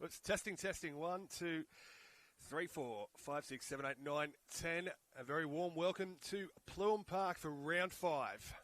It's testing. 1, 2, 3, 4, 5, 6, 7, 8, 9, 10. A very warm welcome to Pluham Park for round 5.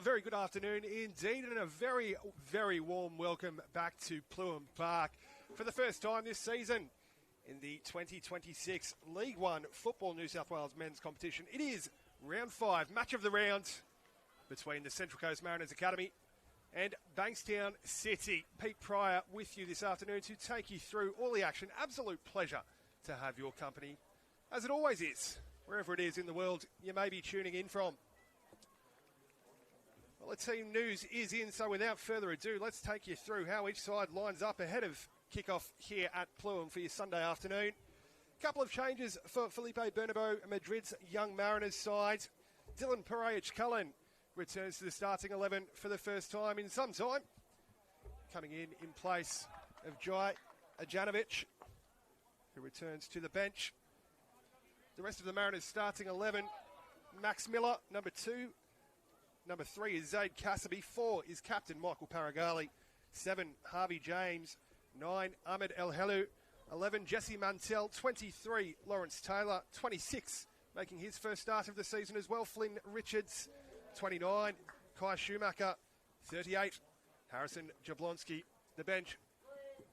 very good afternoon indeed, and a very, very warm welcome back to Pluham Park for the first time this season in the 2026 League One Football New South Wales men's competition. It is round 5, match of the round between the Central Coast Mariners Academy and Bankstown City. Pete Pryor with you this afternoon to take you through all the action. Absolute pleasure to have your company, as it always is, wherever it is in the world you may be tuning in from. Well, the team news is in, so without further ado, let's take you through how each side lines up ahead of kickoff here at Pluham for your Sunday afternoon. A couple of changes for Felipe Bernabeu, Madrid's Young Mariners side. Dylan Pereich-Cullen returns to the starting 11 for the first time in some time, coming in place of Jai Ajanovic, who returns to the bench. The rest of the Mariners starting 11, Max Miller, number 2. Number 3 is Zaid Kasabi. 4 is captain Michael Paragali. 7, Harvey James. 9, Ahmed El Helu. 11, Jesse Mantell. 23, Lawrence Taylor. 26, making his first start of the season as well, Flynn Richards. 29, Kai Schumacher. 38, Harrison Jablonski. The bench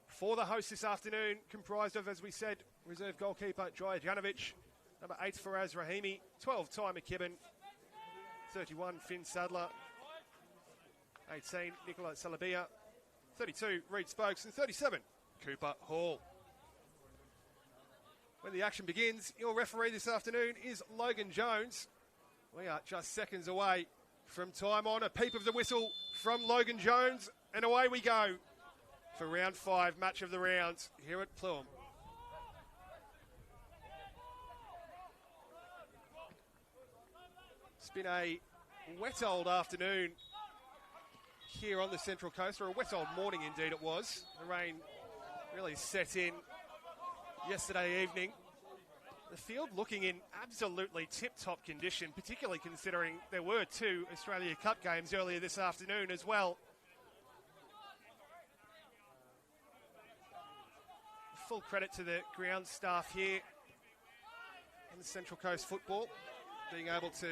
for the host this afternoon, comprised of, as we said, reserve goalkeeper Jai Janovic. Number 8, Faraz Rahimi. 12, Ty McKibben. 31, Finn Sadler. 18, Nicola Salabia. 32, Reed Spokes. And 37, Cooper Hall. When the action begins, your referee this afternoon is Logan Jones. We are just seconds away from time on. A peep of the whistle from Logan Jones. And away we go for round 5, match of the round here at Pluham. It's been a wet old afternoon here on the Central Coast, or a wet old morning indeed it was. The rain really set in yesterday evening. The field looking in absolutely tip-top condition, particularly considering there were 2 Australia Cup games earlier this afternoon as well. Full credit to the ground staff here in the Central Coast Football, being able to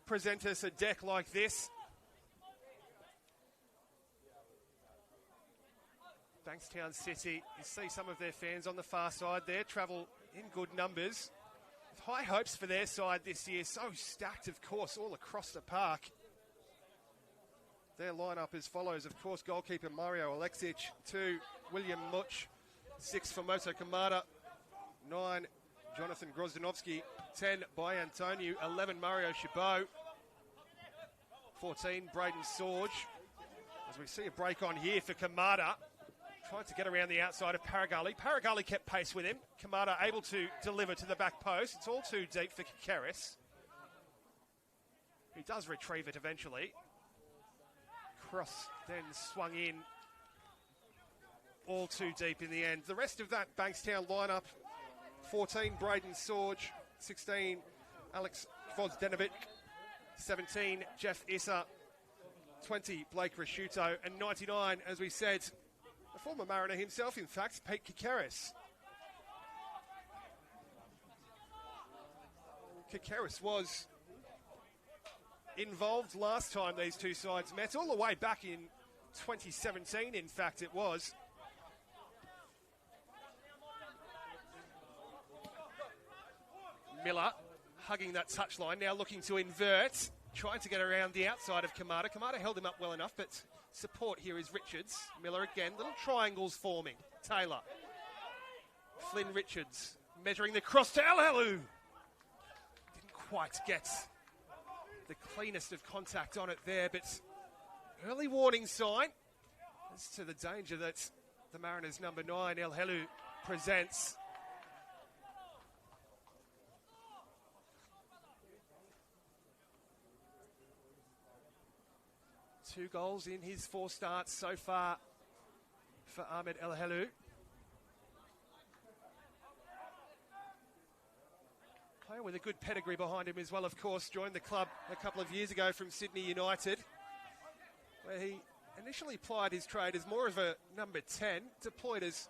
present us a deck like this. Bankstown City, you see some of their fans on the far side there, travel in good numbers. With high hopes for their side this year, so stacked of course all across the park. Their lineup as follows, of course, goalkeeper Mario Alexic, 2, William Much, 6 for Moto Kamada, 9, Jonathan Grozdanovsky, 10, By Antonio, 11, Mario Chabot, 14, Braden Sorge. As we see a break on here for Kamada, trying to get around the outside of Paragali. Paragali kept pace with him. Kamada able to deliver to the back post. It's all too deep for Kikeris, who does retrieve it eventually. Cross then swung in, all too deep in the end. The rest of that Bankstown lineup: 14, Braden Sorge. 16, Alex Vozdenovic. 17, Jeff Issa. 20, Blake Rasciuto. And 99, as we said, a former Mariner himself, in fact, Pete Kikeris. Kikeris was involved last time these two sides met, all the way back in 2017, in fact, it was. Miller hugging that touchline, now looking to invert, trying to get around the outside of Kamada. Kamada held him up well enough, but support here is Richards. Miller again, little triangles forming. Taylor. Flynn Richards measuring the cross to El Helu. Didn't quite get the cleanest of contact on it there, but early warning sign as to the danger that the Mariners' number 9, El Helu, presents. Two goals in his 4 starts so far for Ahmed El Helu. Player with a good pedigree behind him as well, of course. Joined the club a couple of years ago from Sydney United, where he initially plied his trade as more of a number 10, deployed as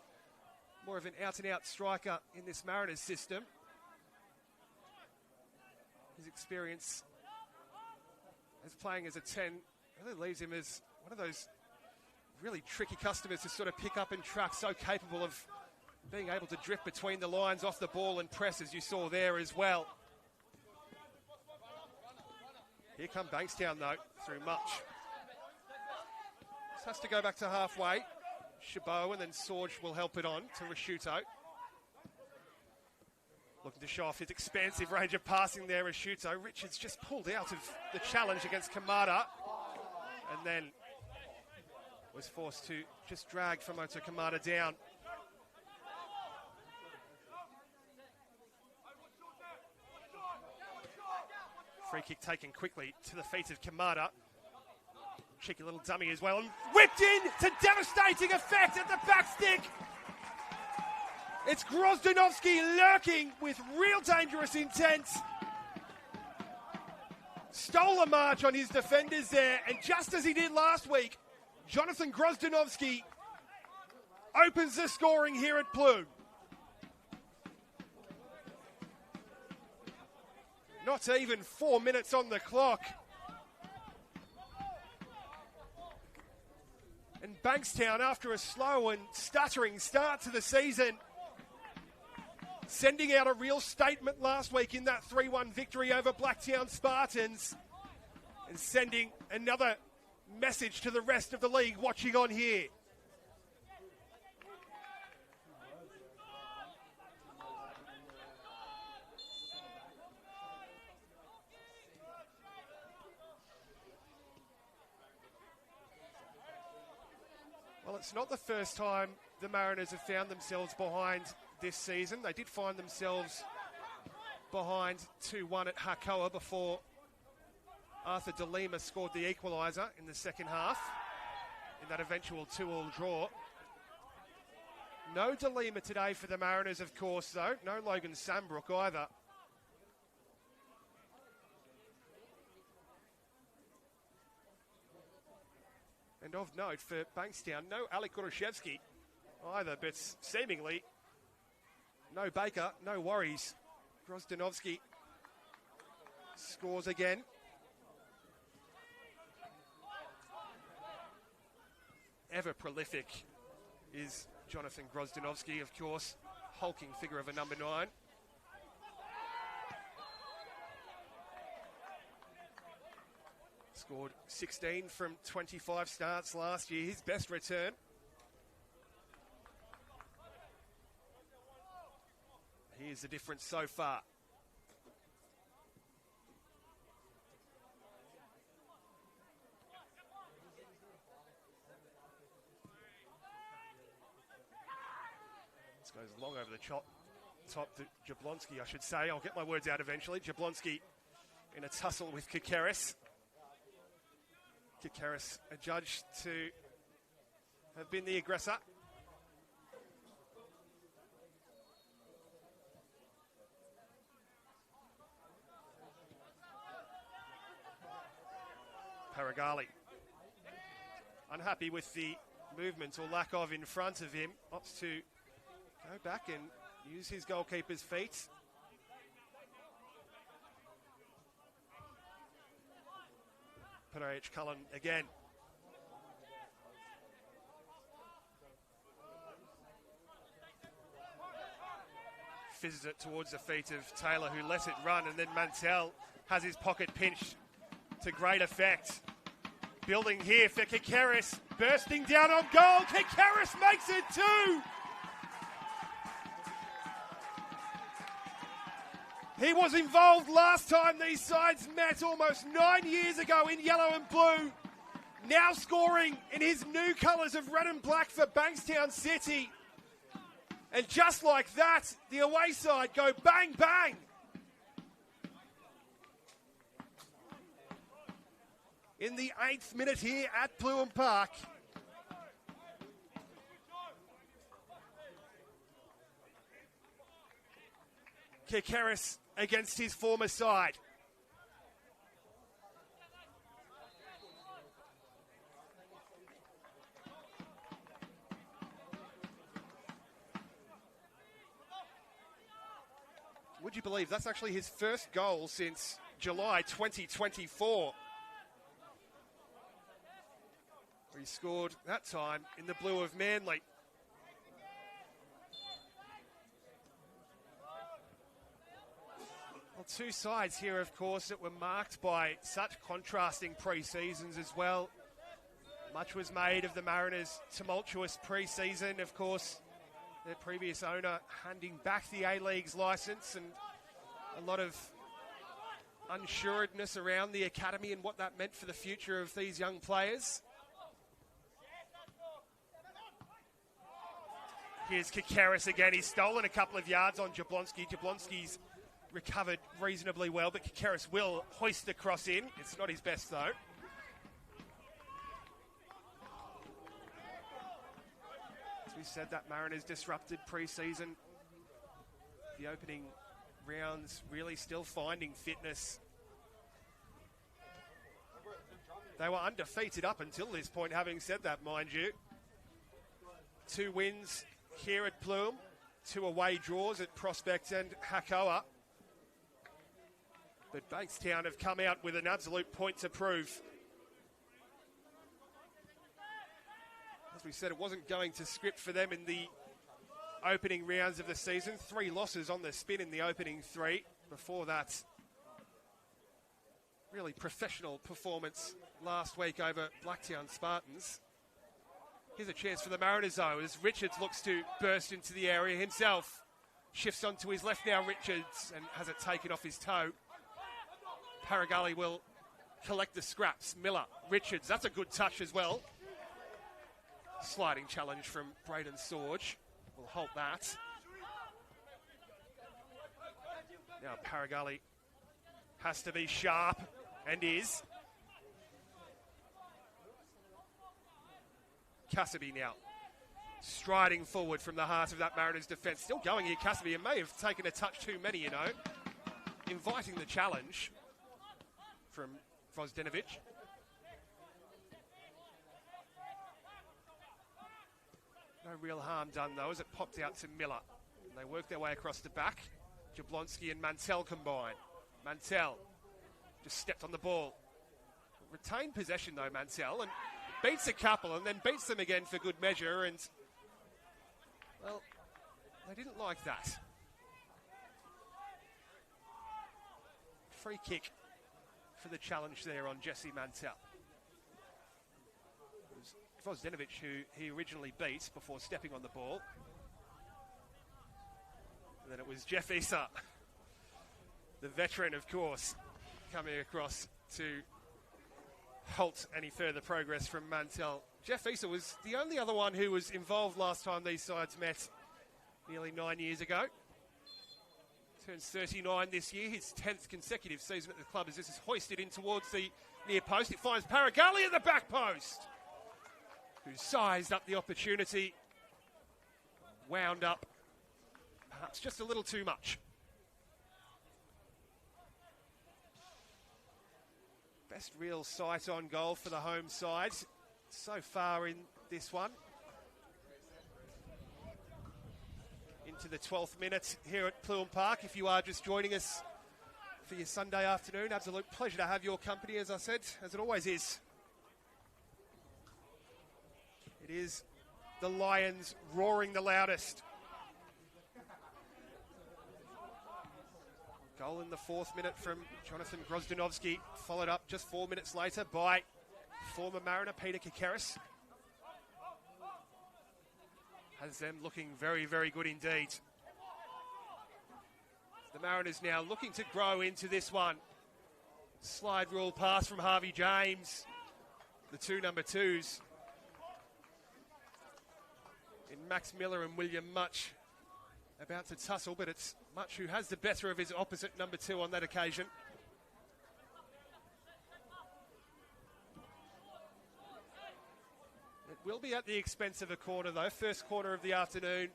more of an out-and-out striker in this Mariners system. His experience as playing as a 10 really leaves him as one of those really tricky customers to sort of pick up and track, so capable of being able to drift between the lines off the ball and press, as you saw there as well. Here come Bankstown, though, through much. This has to go back to halfway. Chabot and then Sorge will help it on to Rasciuto. Looking to show off his expansive range of passing there, Rasciuto. Richards just pulled out of the challenge against Kamada, and then was forced to just drag Famoto Kamada down. Free kick taken quickly to the feet of Kamada. Cheeky little dummy as well, and whipped in to devastating effect at the back stick. It's Grozdanovsky lurking with real dangerous intent. Stole a march on his defenders there, and just as he did last week, Jonathan Grozdanovsky opens the scoring here at Plume. Not even 4 minutes on the clock. And Bankstown, after a slow and stuttering start to the season, sending out a real statement last week in that 3-1 victory over Blacktown Spartans, and sending another message to the rest of the league watching on here. Well, it's not the first time the Mariners have found themselves behind this season. They did find themselves behind 2-1 at Hakoah before Arthur De Lima scored the equaliser in the second half in that eventual 2-2 draw. No De Lima today for the Mariners, of course, though. No Logan Sambrook either. And of note for Bankstown, no Alec Goroshevsky either, but seemingly no Baker, no worries. Grozdanovsky scores again. Ever prolific is Jonathan Grozdanovsky, of course, hulking figure of a number 9. Scored 16 from 25 starts last year, his best return. Here's the difference so far. This goes long over the top to Jablonski, I should say. I'll get my words out eventually. Jablonski in a tussle with Kikeris. Kikeris adjudged to have been the aggressor. Paragali, unhappy with the movement or lack of in front of him, opts to go back and use his goalkeeper's feet. H. Cullen again. Fizzes it towards the feet of Taylor, who lets it run, and then Mantell has his pocket pinched to great effect. Building here for Kikeris, bursting down on goal. Kikeris makes it 2. He was involved last time these sides met almost 9 years ago in yellow and blue. Now scoring in his new colours of red and black for Bankstown City. And just like that, the away side go bang, bang. In the 8th minute here at Pluim Park. Kikeris against his former side. Would you believe that's actually his first goal since July 2024? where he scored that time in the blue of Manly. Well, two sides here, of course, that were marked by such contrasting pre-seasons as well. Much was made of the Mariners' tumultuous pre-season, of course, their previous owner handing back the A-League's licence, and a lot of unsuredness around the academy and what that meant for the future of these young players. Here's Kakaris again. He's stolen a couple of yards on Jablonski. Jablonski's recovered reasonably well, but Kakaris will hoist the cross in. It's not his best, though. As we said, that Mariners disrupted pre-season. The opening rounds really still finding fitness. They were undefeated up until this point, having said that, mind you. 2 wins here at Plume, 2 away draws at Prospect and Hakoah. But Bankstown have come out with an absolute point to prove. As we said, it wasn't going to script for them in the opening rounds of the season. 3 losses on the spin in the opening 3. Before that, really professional performance last week over Blacktown Spartans. Here's a chance for the Mariners, though, as Richards looks to burst into the area himself. Shifts onto his left now, Richards, and has it taken off his toe. Paragali will collect the scraps. Miller, Richards, that's a good touch as well. Sliding challenge from Braden Sorge. Will halt that. Now Paragali has to be sharp, and is. Cassidy now striding forward from the heart of that Mariners defence. Still going here, Cassidy. It may have taken a touch too many, you know. Inviting the challenge from Vozdenovic. No real harm done, though, as it popped out to Miller. And they work their way across the back. Jablonski and Mantell combine. Mantell just stepped on the ball. Retained possession, though, Mantell, and beats a couple and then beats them again for good measure. And, well, they didn't like that. Free kick for the challenge there on Jesse Mantell. It was Vozdenovic who he originally beat before stepping on the ball. And then it was Jeff Issa, the veteran, of course, coming across to halt any further progress from Mantell. Jeff Issa was the only other one who was involved last time these sides met nearly 9 years ago. Turns 39 this year, his 10th consecutive season at the club, as this is hoisted in towards the near post. It finds Paragali at the back post, who sized up the opportunity, wound up perhaps just a little too much. Best real sight on goal for the home side so far in this one. Into the 12th minute here at Plume Park. If you are just joining us for your Sunday afternoon, absolute pleasure to have your company, as I said, as it always is. It is the Lions roaring the loudest. Goal in the 4th minute from Jonathan Grozdanovsky, followed up just 4 minutes later by former Mariner Peter Kakaris. Has them looking very, very good indeed. The Mariners now looking to grow into this one. Slide rule pass from Harvey James. The 2 number 2s. In Max Miller and William Much about to tussle, but it's Much who has the better of his opposite number 2 on that occasion. It will be at the expense of a corner, though. First corner of the afternoon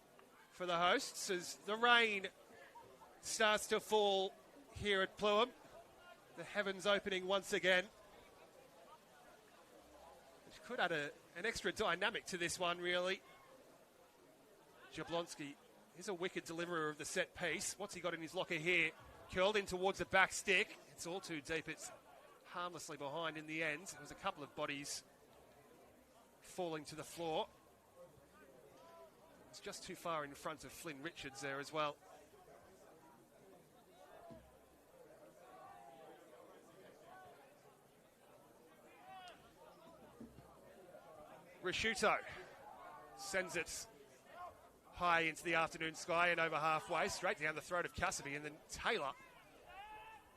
for the hosts as the rain starts to fall here at Plume. The heavens opening once again, which could add an extra dynamic to this one, really. Jablonski is a wicked deliverer of the set piece. What's he got in his locker here? Curled in towards the back stick. It's all too deep. It's harmlessly behind in the end. There was a couple of bodies falling to the floor. It's just too far in front of Flynn Richards there as well. Risciuto sends it high into the afternoon sky and over halfway, straight down the throat of Cassidy, and then Taylor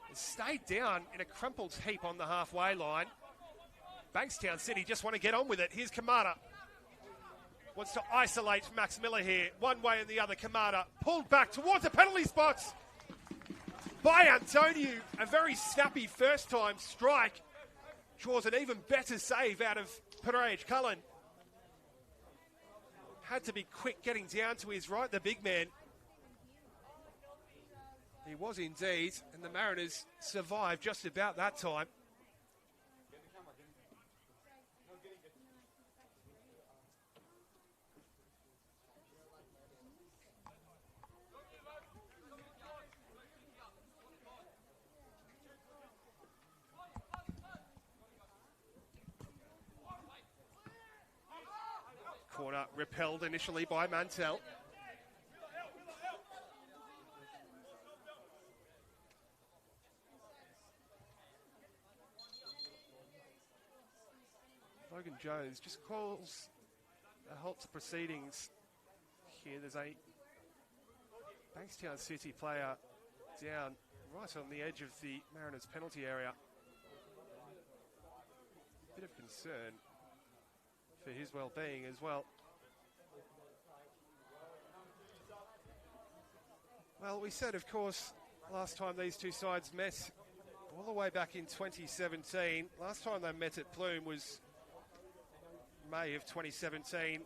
has stayed down in a crumpled heap on the halfway line. Bankstown City just want to get on with it. Here's Kamada. Wants to isolate Max Miller here. One way and the other, Kamada pulled back towards the penalty spots by Antonio. A very snappy first-time strike. Draws an even better save out of Padraig Cullen. Had to be quick getting down to his right, the big man. He was indeed, and the Mariners survived just about that time. Corner repelled initially by Mantell. Logan Jones just calls a halt to proceedings here. There's a Bankstown City player down right on the edge of the Mariners penalty area. Bit of concern for his well-being as well. Well, we said, of course, last time these two sides met, all the way back in 2017. Last time they met at Plume was May of 2017.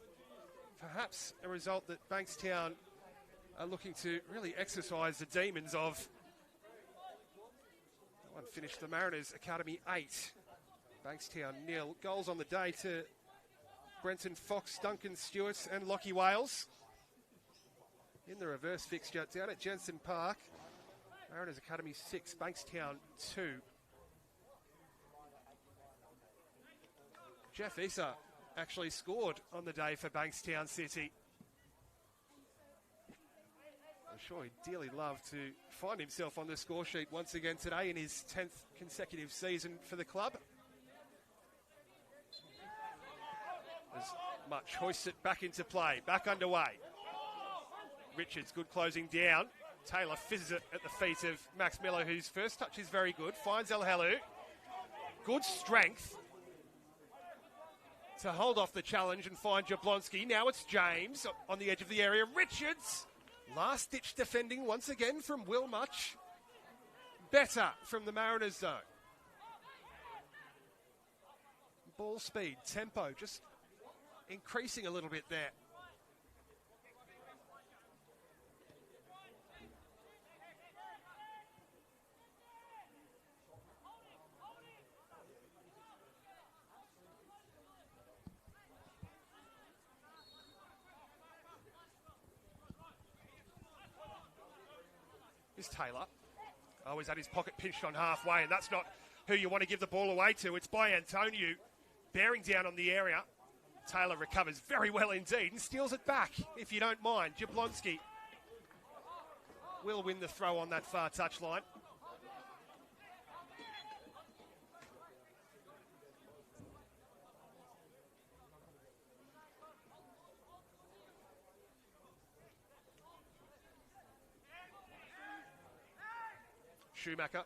Perhaps a result that Bankstown are looking to really exercise the demons of. That one finished the Mariners Academy 8. Bankstown 0. Goals on the day to Brenton Fox, Duncan Stewart and Lockie Wales. In the reverse fixture down at Jensen Park, Mariners Academy 6, Bankstown 2. Jeff Issa actually scored on the day for Bankstown City. I'm sure he'd dearly love to find himself on the score sheet once again today in his 10th consecutive season for the club. As Much hoists it back into play, back underway. Richards, good closing down. Taylor fizzes it at the feet of Max Miller, whose first touch is very good. Finds El Helu. Good strength to hold off the challenge and find Jablonski. Now it's James on the edge of the area. Richards, last-ditch defending once again from Will Much. Better from the Mariners zone. Ball speed, tempo, just increasing a little bit there. Here's Taylor. Oh, he's had his pocket pinched on halfway, and that's not who you want to give the ball away to. It's by Antonio, bearing down on the area. Taylor recovers very well indeed and steals it back, if you don't mind. Jablonski will win the throw on that far touchline. Schumacher.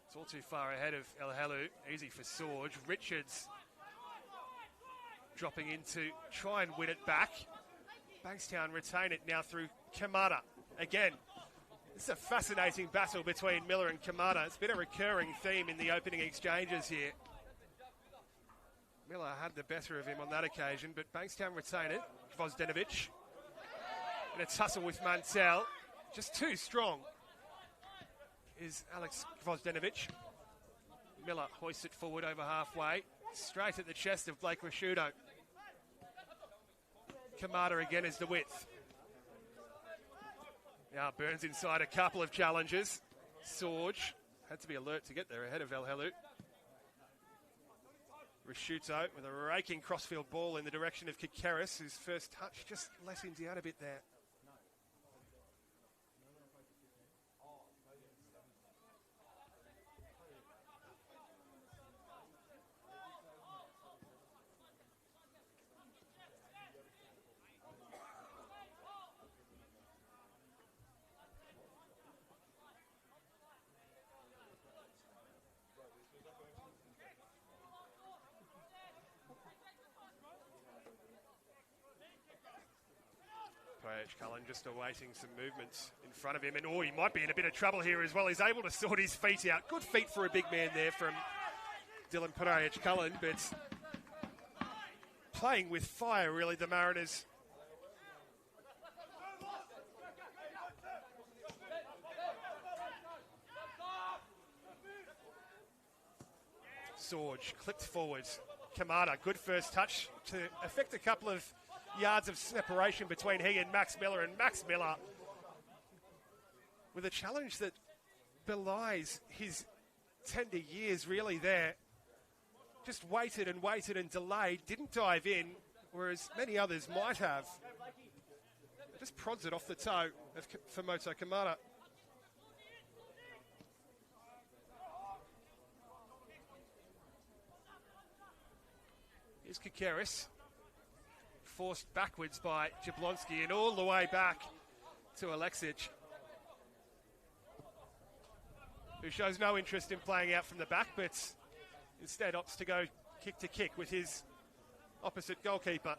It's all too far ahead of El Helu. Easy for Sorge. Richards dropping in to try and win it back. Bankstown retain it now through Kamada. Again, this is a fascinating battle between Miller and Kamada. It's been a recurring theme in the opening exchanges here. Miller had the better of him on that occasion, but Bankstown retain it. Gvozdenovic in a tussle with Mantell. Just too strong is Alex Gvozdenovic. Miller hoists it forward over halfway, straight at the chest of Blake Risciuto. Kamada again is the width. Now Burns inside a couple of challenges. Sorge had to be alert to get there ahead of El Helu. Rashuto with a raking crossfield ball in the direction of Kikeris, whose first touch just let him down a bit there. Cullen just awaiting some movements in front of him. And he might be in a bit of trouble here as well. He's able to sort his feet out. Good feet for a big man there from Dylan Parej Cullen, but playing with fire, really, the Mariners. Sorge clipped forward. Kamada, good first touch to affect a couple of yards of separation between he and Max Miller. And Max Miller, with a challenge that belies his tender years really there, just waited and delayed, didn't dive in, whereas many others might have. Just prods it off the toe of Fumoto Kamada. Here's Kikeris. Forced backwards by Jablonski and all the way back to Alexic, who shows no interest in playing out from the back, but instead opts to go kick to kick with his opposite goalkeeper.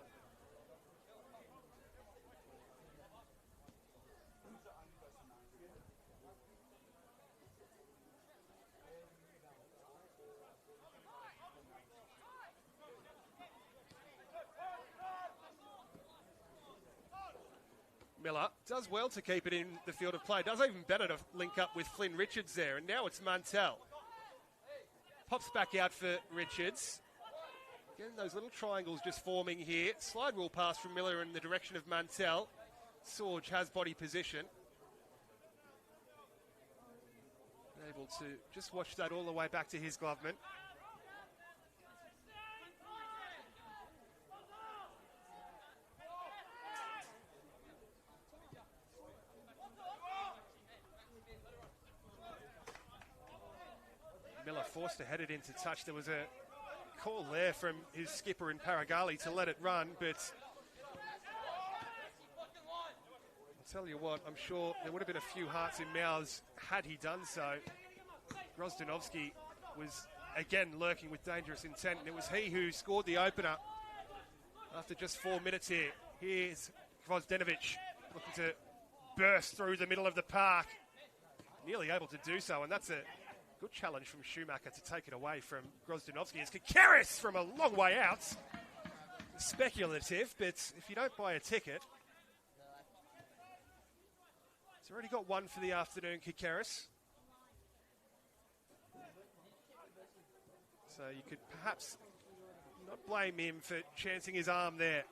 Miller does well to keep it in the field of play. Does even better to link up with Flynn Richards there. And now it's Mantell. Pops back out for Richards. Again, those little triangles just forming here. Slide rule pass from Miller in the direction of Mantell. Sorge has body position. Able to just watch that all the way back to his glovement. Miller forced to head it into touch. There was a call there from his skipper in Paragali to let it run, but I'll tell you what, I'm sure there would have been a few hearts in mouths had he done so. Grozdanovski was again lurking with dangerous intent, and it was he who scored the opener after just 4 minutes here. Here's Gvozdenovic looking to burst through the middle of the park. Nearly able to do so, and that's a good challenge from Schumacher to take it away from Grozdanovski. It's Kikeris from a long way out. Speculative, but if you don't buy a ticket, he's already got one for the afternoon, Kikeris. So you could perhaps not blame him for chancing his arm there.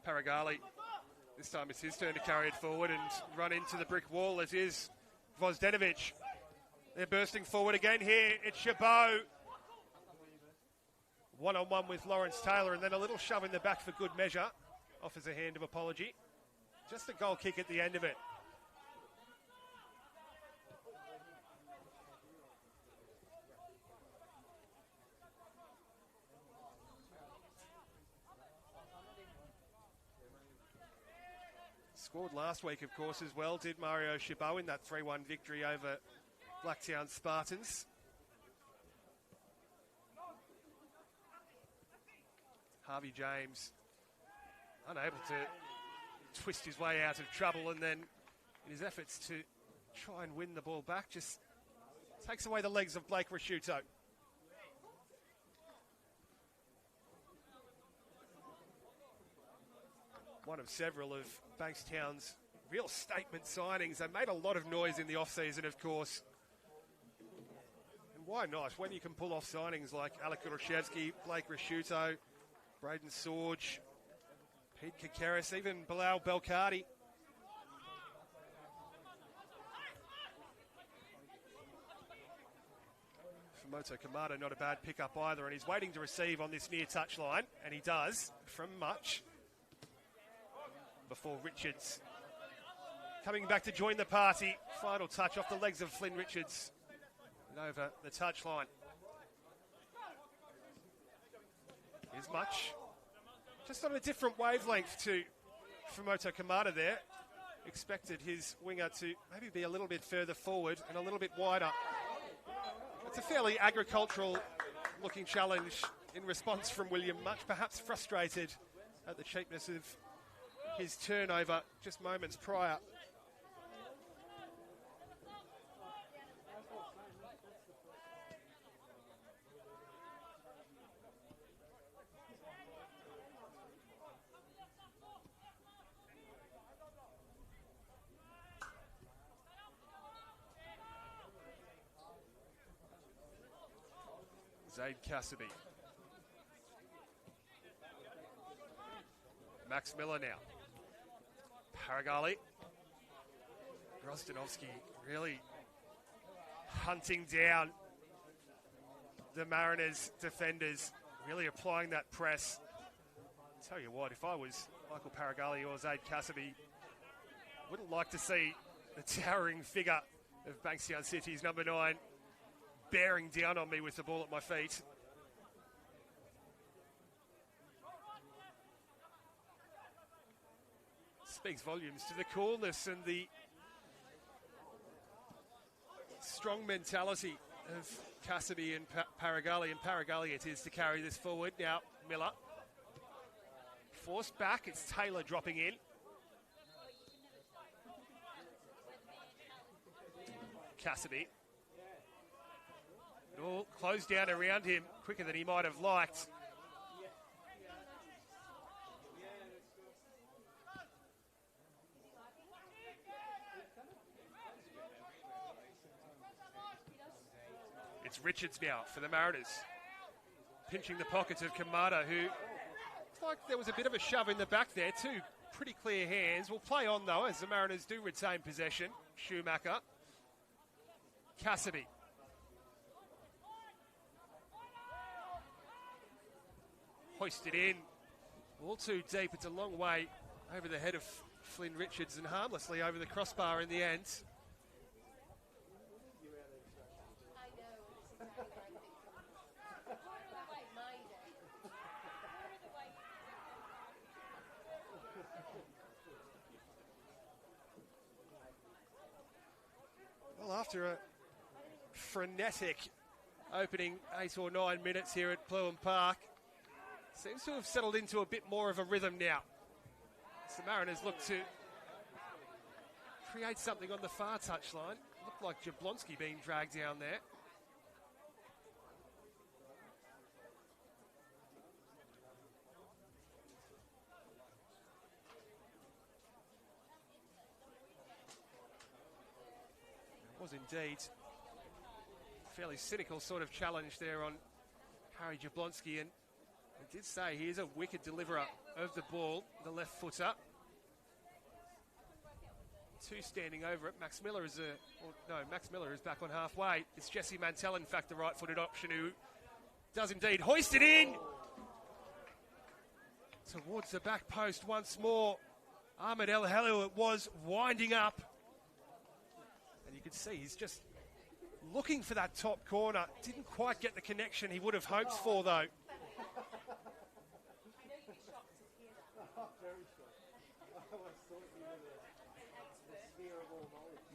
Paragali. This time it's his turn to carry it forward and run into the brick wall, as is Gvozdenovic. They're bursting forward again here. It's Chabot. One-on-one with Lawrence Taylor, and then a little shove in the back for good measure. Offers a hand of apology. Just a goal kick at the end of it. Scored last week, of course, as well, did Mario Chabot in that 3-1 victory over Blacktown Spartans. Harvey James unable to twist his way out of trouble, and then in his efforts to try and win the ball back, just takes away the legs of Blake Rashuto. One of several of Bankstown's real statement signings. They made a lot of noise in the off-season, of course. And why not? When you can pull off signings like Alec Goroshevsky, Blake Rashuto, Braden Sorge, Pete Kikeris, even Bilal Belcardi. Moto Kamada, not a bad pickup either, and he's waiting to receive on this near touch line, and he does from much. Before Richards coming back to join the party. Final touch off the legs of Flynn Richards and over the touch line. Here's much. Just on a different wavelength to Moto Kamada there. Expected his winger to maybe be a little bit further forward and a little bit wider. It's a fairly agricultural looking challenge in response from William Much, perhaps frustrated at the cheapness of his turnover just moments prior. Zaid Cassidy. Max Miller now. Paragali. Grozdanovsky really hunting down the Mariners defenders, really applying that press. Tell you what, if I was Michael Paragali or Zaid Cassidy, wouldn't like to see the towering figure of Bankstown City's number 9 bearing down on me with the ball at my feet. Speaks volumes to the coolness and the strong mentality of Cassidy and Paragali, and Paragali it is to carry this forward. Now Miller forced back, it's Taylor dropping in. Cassidy. It all closed down around him quicker than he might have liked. It's Richards now for the Mariners. Pinching the pockets of Kamada, who looks like there was a bit of a shove in the back there. Two pretty clear hands. Will play on though, as the Mariners do retain possession. Schumacher. Cassidy. Hoisted in. All too deep. It's a long way over the head of Flynn Richards and harmlessly over the crossbar in the end. Well, after a frenetic opening 8 or 9 minutes here at Pluham Park, seems to have settled into a bit more of a rhythm now. As the Mariners look to create something on the far touchline. Looked like Jablonski being dragged down there. It was indeed a fairly cynical sort of challenge there on Harry Jablonski, and I did say he is a wicked deliverer of the ball, the left footer. Two standing over it. Max Miller is Max Miller is back on halfway. It's Jesse Mantell, in fact, the right-footed option, who does indeed hoist it in towards the back post once more. Ahmed El Helou, it was winding up. And you can see he's just looking for that top corner. Didn't quite get the connection he would have hoped for, though.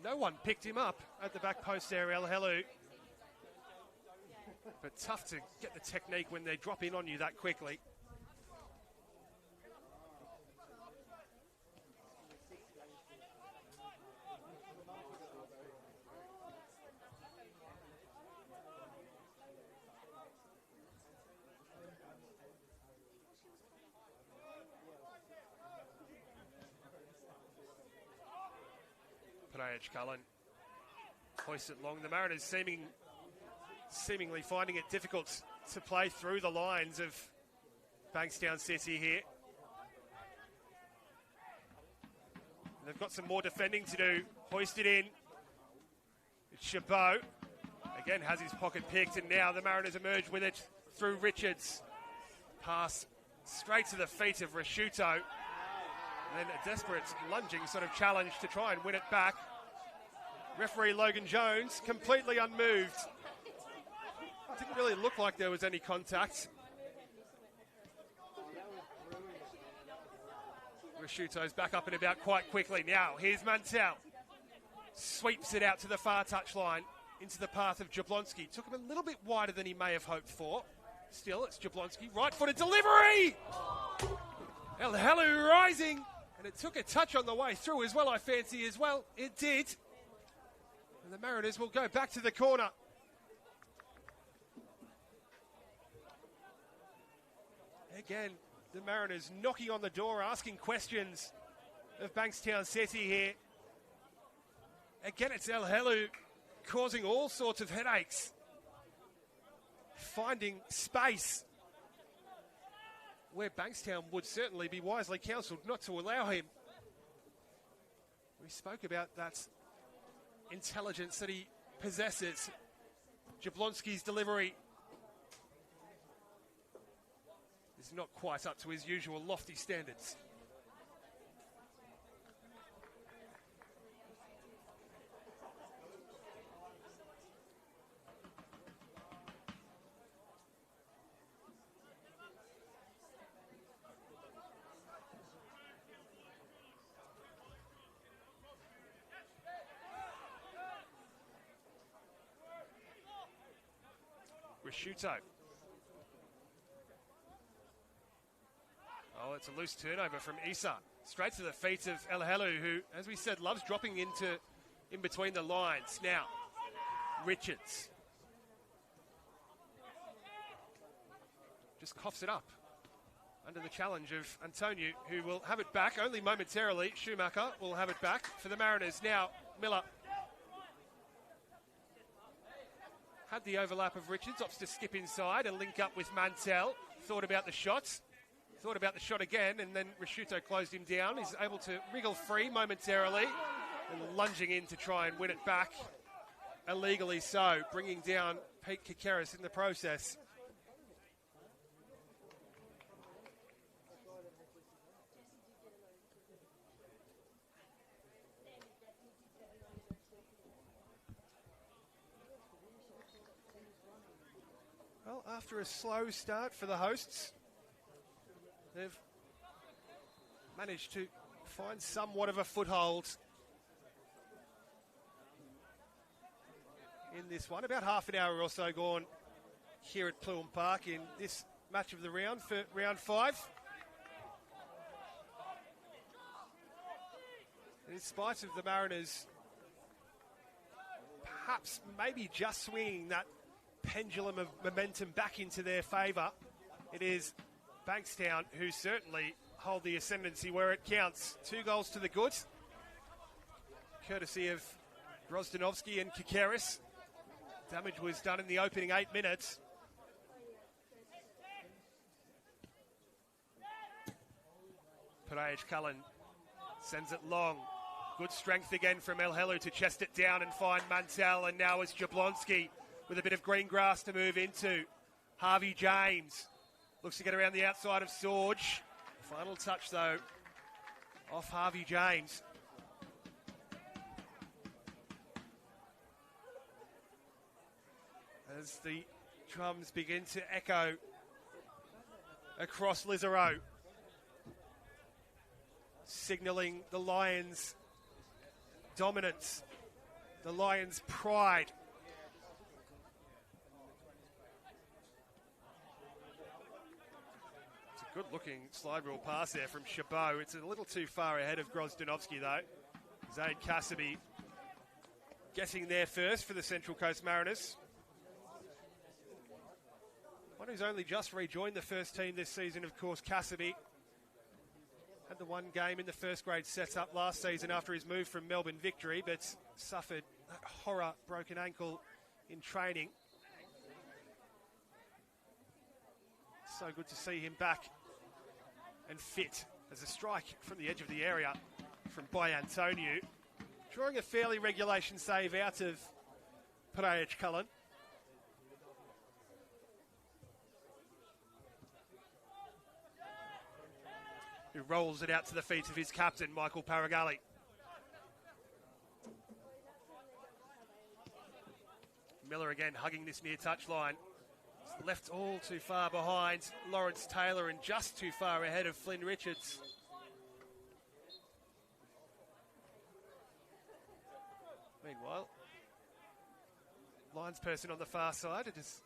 No one picked him up at the back post there, El Helou. But tough to get the technique when they drop in on you that quickly. Cullen hoists it long. The Mariners seemingly finding it difficult to play through the lines of Bankstown City here. They've got some more defending to do. Hoisted in. It's Chabot. Again has his pocket picked, and now the Mariners emerge with it through Richards. Pass straight to the feet of Rashuto. And then a desperate lunging sort of challenge to try and win it back. Referee Logan Jones completely unmoved. Didn't really look like there was any contact. Rashuto's back up and about quite quickly. Now, here's Mantell. Sweeps it out to the far touchline, into the path of Jablonski. Took him a little bit wider than he may have hoped for. Still, it's Jablonski. Right-footed delivery! El Helu rising. And it took a touch on the way through as well, I fancy as well. It did. And the Mariners will go back to the corner. Again, the Mariners knocking on the door, asking questions of Bankstown City here. Again, it's El Helu causing all sorts of headaches. Finding space where Bankstown would certainly be wisely counselled not to allow him. We spoke about that intelligence that he possesses. Jablonski's delivery is not quite up to his usual lofty standards. Rashuto. Oh, it's a loose turnover from Issa. Straight to the feet of El Helu, who, as we said, loves dropping in between the lines. Now, Richards. Just coughs it up under the challenge of Antonio, who will have it back only momentarily. Schumacher will have it back for the Mariners. Now, Miller. Had the overlap of Richards, opts to skip inside and link up with Mantell. Thought about the shots. Thought about the shot again, and then Rashuto closed him down. He's able to wriggle free momentarily and lunging in to try and win it back. Illegally so, bringing down Pete Kikeris in the process. Well, after a slow start for the hosts, they've managed to find somewhat of a foothold in this one. About half an hour or so gone here at Pluim Park in this match of the round for round 5. In spite of the Mariners perhaps maybe just swinging that pendulum of momentum back into their favour, it is Bankstown who certainly hold the ascendancy where it counts. 2 goals to the good, courtesy of Grozdanovsky and Kikeris. Damage was done in the opening 8 minutes. Paraj Cullen sends it long. Good strength again from El Helu to chest it down and find Mantell, and now it's Jablonski with a bit of green grass to move into. Harvey James looks to get around the outside of Sorge. Final touch, though, off Harvey James. As the drums begin to echo across Lisarow, signalling the Lions' dominance, the Lions' pride. Good-looking slide rule pass there from Chabot. It's a little too far ahead of Grozdanovsky, though. Zaid Kasabi getting there first for the Central Coast Mariners. One who's only just rejoined the first team this season, of course, Kasabi. Had the one game in the first grade set up last season after his move from Melbourne Victory, but suffered that horror broken ankle in training. So good to see him back and fit as a strike from the edge of the area by Antonio. Drawing a fairly regulation save out of Paraj Cullen. who rolls it out to the feet of his captain, Michael Paragalli. Miller again hugging this near touchline. Left all too far behind Lawrence Taylor and just too far ahead of Flynn Richards. Meanwhile, linesperson on the far side has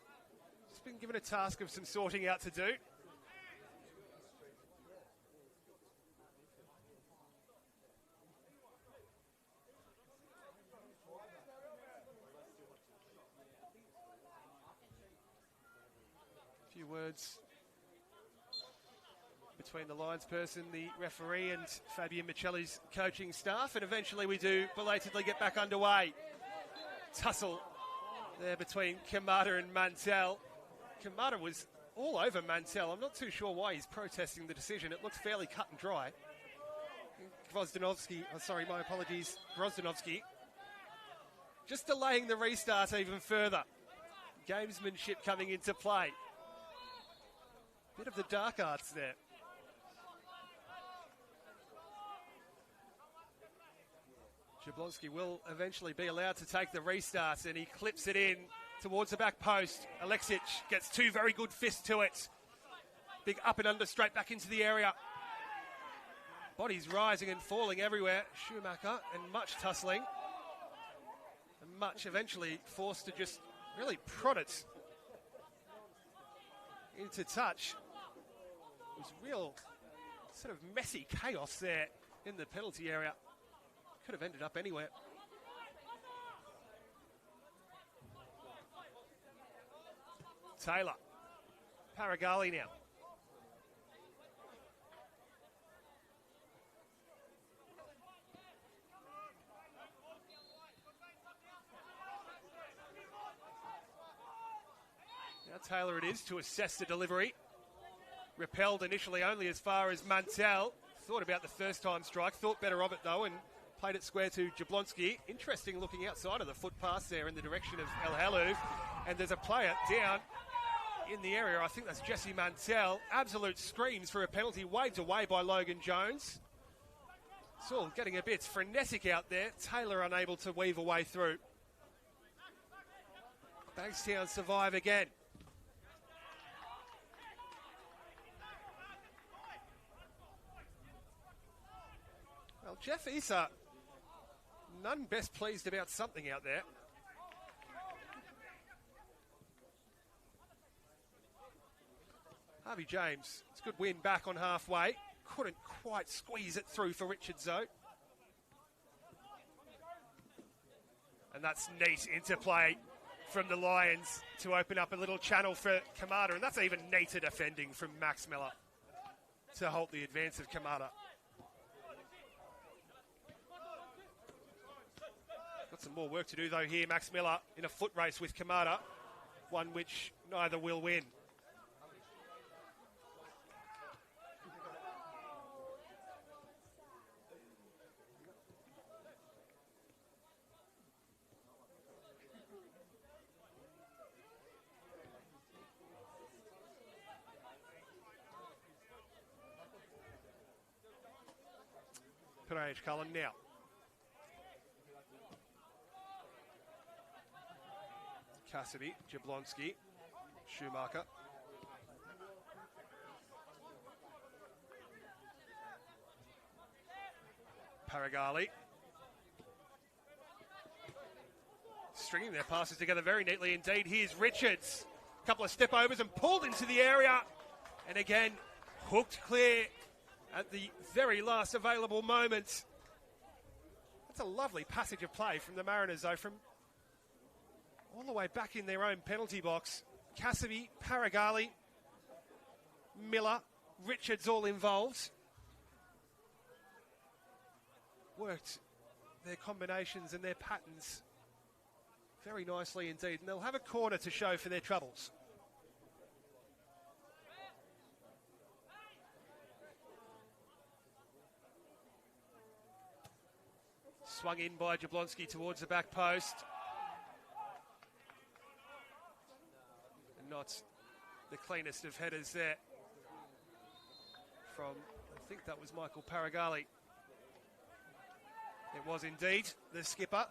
just been given a task of some sorting out to do. A few words between the linesperson, the referee and Fabian Michelli's coaching staff, and eventually we do belatedly get back underway. Tussle there between Kamada and Mantell. Kamada was all over Mantell. I'm not too sure why he's protesting the decision. It looked fairly cut and dry. Grozdanovsky, my apologies, Grozdanovsky, just delaying the restart even further. Gamesmanship coming into play. Bit of the dark arts there. Jablonski will eventually be allowed to take the restart, and he clips it in towards the back post. Alexic gets two very good fists to it. Big up and under straight back into the area. Bodies rising and falling everywhere. Schumacher and much tussling. And much eventually forced to just really prod it into touch. It was real sort of messy chaos there in the penalty area. Could have ended up anywhere. Taylor. Paragalli now. Now Taylor it is to assess the delivery. Repelled initially only as far as Mantell. Thought about the first time strike. Thought better of it though, and played it square to Jablonski. Interesting looking outside of the foot pass there in the direction of El Halouf. And there's a player down in the area. I think that's Jesse Mantell. Absolute screams for a penalty, waved away by Logan Jones. It's all getting a bit frenetic out there. Taylor unable to weave a way through. Bankstown survive again. Well, Jeff Issa, none best pleased about something out there. Harvey James, it's a good win back on halfway. Couldn't quite squeeze it through for Richards though. And that's neat interplay from the Lions to open up a little channel for Kamada. And that's even neater defending from Max Miller to halt the advance of Kamada. Got some more work to do though here, Max Miller in a foot race with Kamada, one which neither will win. Perage Cullen now. Cassidy, Jablonski, Schumacher. Paragalli. Stringing their passes together very neatly indeed. Here's Richards. A couple of step overs and pulled into the area. And again, hooked clear at the very last available moment. That's a lovely passage of play from the Mariners though, from all the way back in their own penalty box. Cassidy, Paragalli, Miller, Richards all involved. Worked their combinations and their patterns very nicely indeed. And they'll have a corner to show for their troubles. Swung in by Jablonski towards the back post. Not the cleanest of headers there from I think that was Michael Paragali. It was indeed the skipper.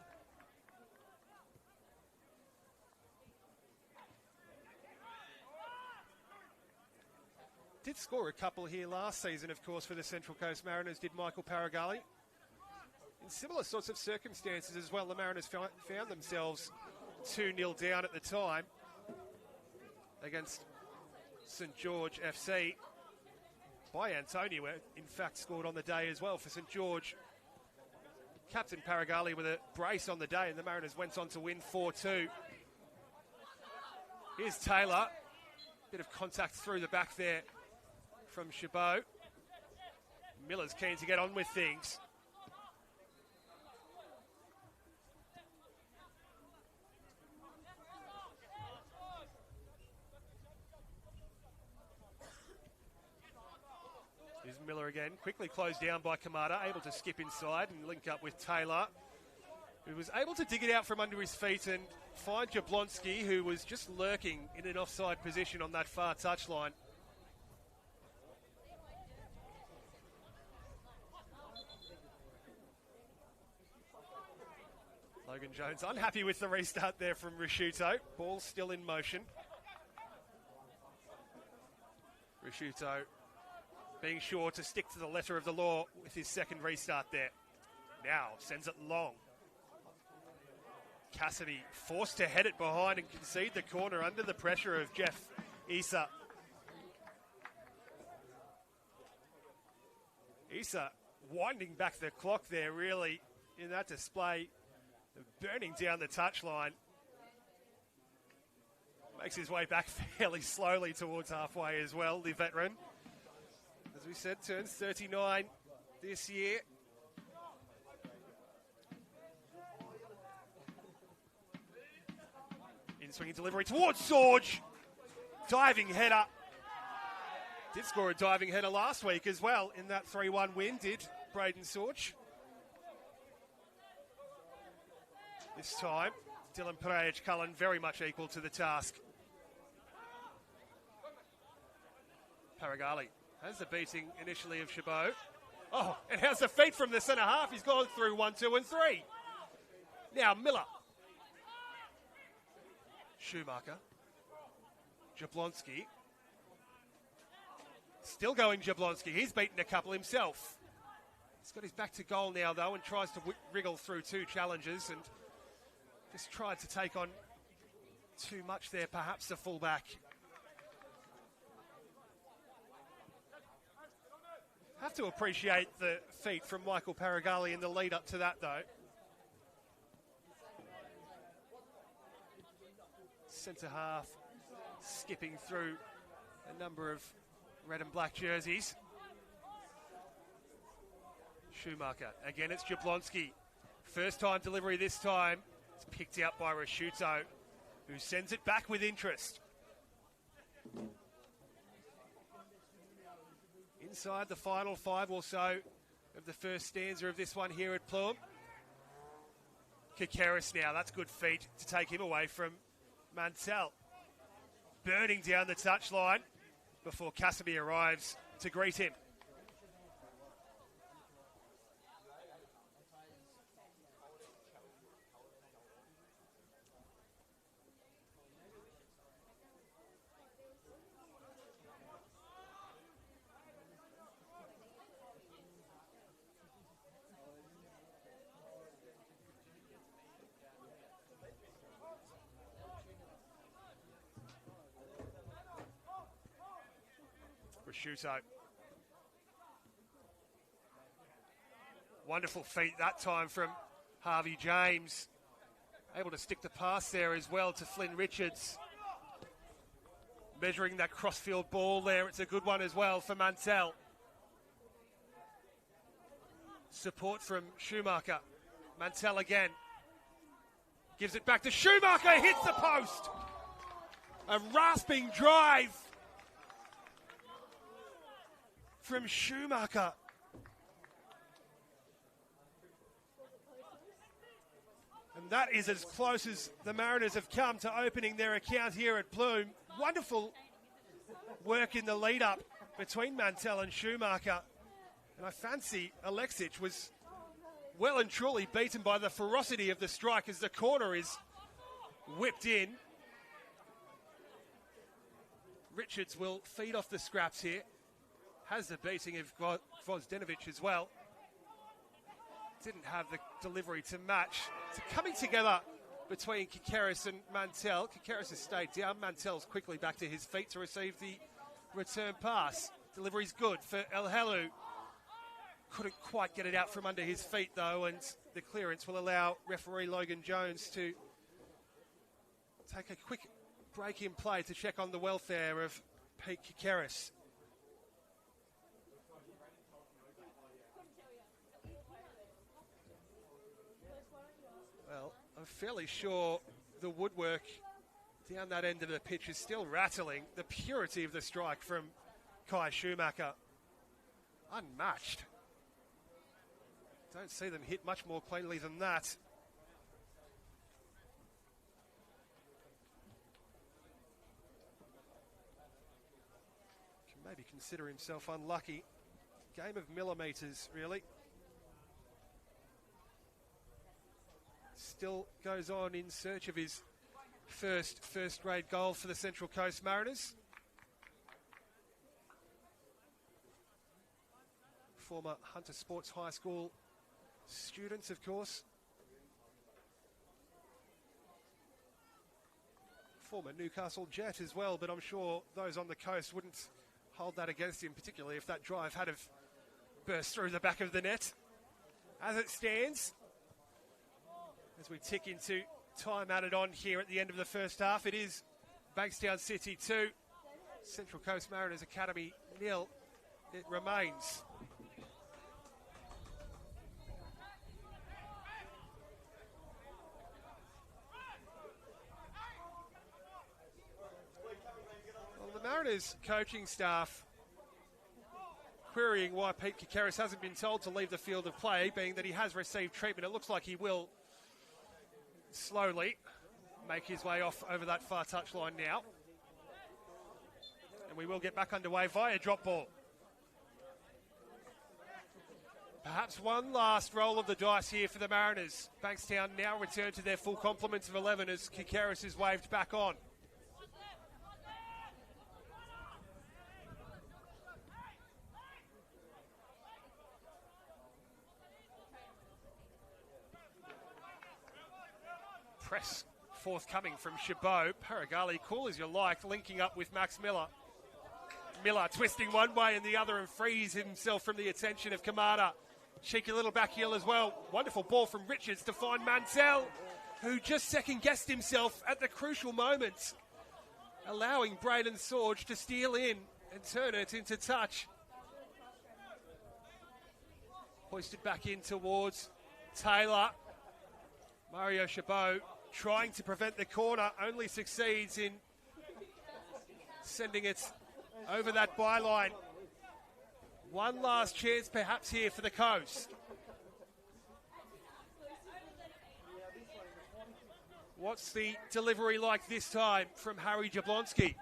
Did score a couple here last season, of course, for the Central Coast Mariners, did Michael Paragali. In similar sorts of circumstances as well, the Mariners found themselves 2-0 down at the time against St George FC by Antonio, who in fact scored on the day as well for St George. Captain Paragali with a brace on the day, and the Mariners went on to win 4-2. Here's Taylor. Bit of contact through the back there from Chabot. Miller's keen to get on with things. Here's Miller again, quickly closed down by Kamada, able to skip inside and link up with Taylor, who was able to dig it out from under his feet and find Jablonski, who was just lurking in an offside position on that far touchline. Logan Jones unhappy with the restart there from Risciuto. Ball still in motion. Risciuto being sure to stick to the letter of the law with his second restart there. Now sends it long. Cassidy forced to head it behind and concede the corner under the pressure of Jeff Issa. Issa winding back the clock there, really, in that display, burning down the touchline. Makes his way back fairly slowly towards halfway as well, the veteran. As we said, turns 39 this year. In-swinging delivery towards Sorge. Diving header. Did score a diving header last week as well in that 3-1 win, did Braden Sorge. This time, Dylan Pereira-Cullen very much equal to the task. Paragali has the beating initially of Chabot. Oh, and how's the feet from the centre half? He's gone through 1, 2 and 3. Now Miller. Schumacher. Jablonski. Still going Jablonski. He's beaten a couple himself. He's got his back to goal now, though, and tries to wriggle through two challenges and just tried to take on too much there, perhaps the fullback. Have to appreciate the feat from Michael Paragali in the lead up to that, though. Centre half skipping through a number of red and black jerseys. Schumacher. Again, it's Jablonski. First time delivery this time. It's picked out by Risciuto, who sends it back with interest. Inside the final 5 or so of the first stanza of this one here at Plume. Kikeris now, that's good feet to take him away from Mantell. Burning down the touchline before Cassidy arrives to greet him. Risciuto. Wonderful feat that time from Harvey James. Able to stick the pass there as well to Flynn Richards. Measuring that crossfield ball there. It's a good one as well for Mantell. Support from Schumacher. Mantell again. Gives it back to Schumacher. Hits the post. A rasping drive from Schumacher. And that is as close as the Mariners have come to opening their account here at Plume. Wonderful work in the lead-up between Mantell and Schumacher. And I fancy Alexic was well and truly beaten by the ferocity of the strike as the corner is whipped in. Richards will feed off the scraps here. Has the beating of Gvozdenovic as well. Didn't have the delivery to match. It's coming together between Kikeris and Mantell. Kikeris has stayed down. Mantell's quickly back to his feet to receive the return pass. Delivery's good for El Helu. Couldn't quite get it out from under his feet though, and the clearance will allow referee Logan Jones to take a quick break in play to check on the welfare of Pete Kikeris. Well, I'm fairly sure the woodwork down that end of the pitch is still rattling. The purity of the strike from Kai Schumacher. Unmatched. Don't see them hit much more cleanly than that. Can maybe consider himself unlucky. Game of millimetres, really. Still goes on in search of his first-grade goal for the Central Coast Mariners. Former Hunter Sports High School students, of course. Former Newcastle Jet as well, but I'm sure those on the coast wouldn't hold that against him, particularly if that drive had have burst through the back of the net. As it stands, as we tick into time added on here at the end of the first half, it is Bankstown City 2, Central Coast Mariners Academy 0. It remains. Mariners coaching staff querying why Pete Kikeris hasn't been told to leave the field of play, being that he has received treatment. It looks like he will slowly make his way off over that far touchline now. And we will get back underway via drop ball. Perhaps one last roll of the dice here for the Mariners. Bankstown now return to their full complement of 11 as Kikeris is waved back on. Press forthcoming from Chabot. Paragali, cool as you like, linking up with Max Miller. Miller twisting one way and the other and frees himself from the attention of Kamada. Cheeky little back heel as well. Wonderful ball from Richards to find Mantell, who just second-guessed himself at the crucial moments, allowing Braden Sorge to steal in and turn it into touch. Hoisted back in towards Taylor. Mario Chabot trying to prevent the corner, only succeeds in sending it over that byline. One last chance perhaps here for the Coast. What's the delivery like this time from Harry Jablonski?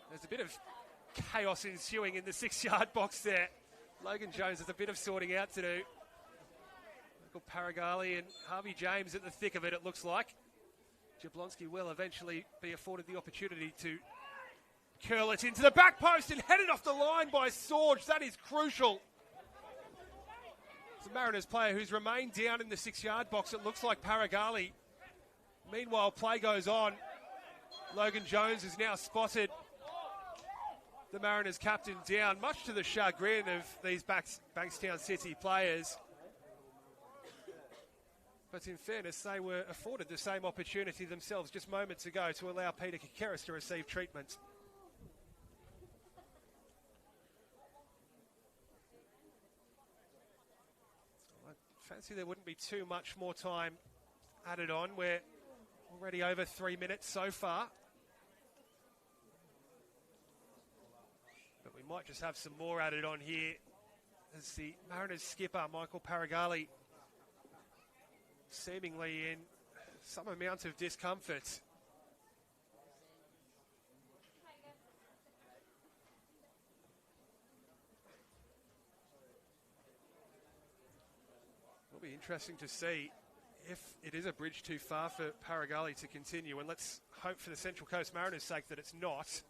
There's a bit of chaos ensuing in the 6-yard box there. Logan Jones has a bit of sorting out to do. Michael Paragali and Harvey James at the thick of it, it looks like. Jablonski will eventually be afforded the opportunity to curl it into the back post and headed off the line by Sorge. That is crucial. It's a Mariners player who's remained down in the 6-yard box. It looks like Paragali. Meanwhile, play goes on. Logan Jones is now spotted the Mariners captain down, much to the chagrin of these Bankstown City players. But in fairness, they were afforded the same opportunity themselves just moments ago to allow Peter Kikeris to receive treatment. I fancy there wouldn't be too much more time added on. We're already over 3 minutes so far. But we might just have some more added on here as the Mariners skipper, Michael Paragali, seemingly in some amount of discomfort. It'll be interesting to see if it is a bridge too far for Paragali to continue, and let's hope for the Central Coast Mariners' sake that it's not.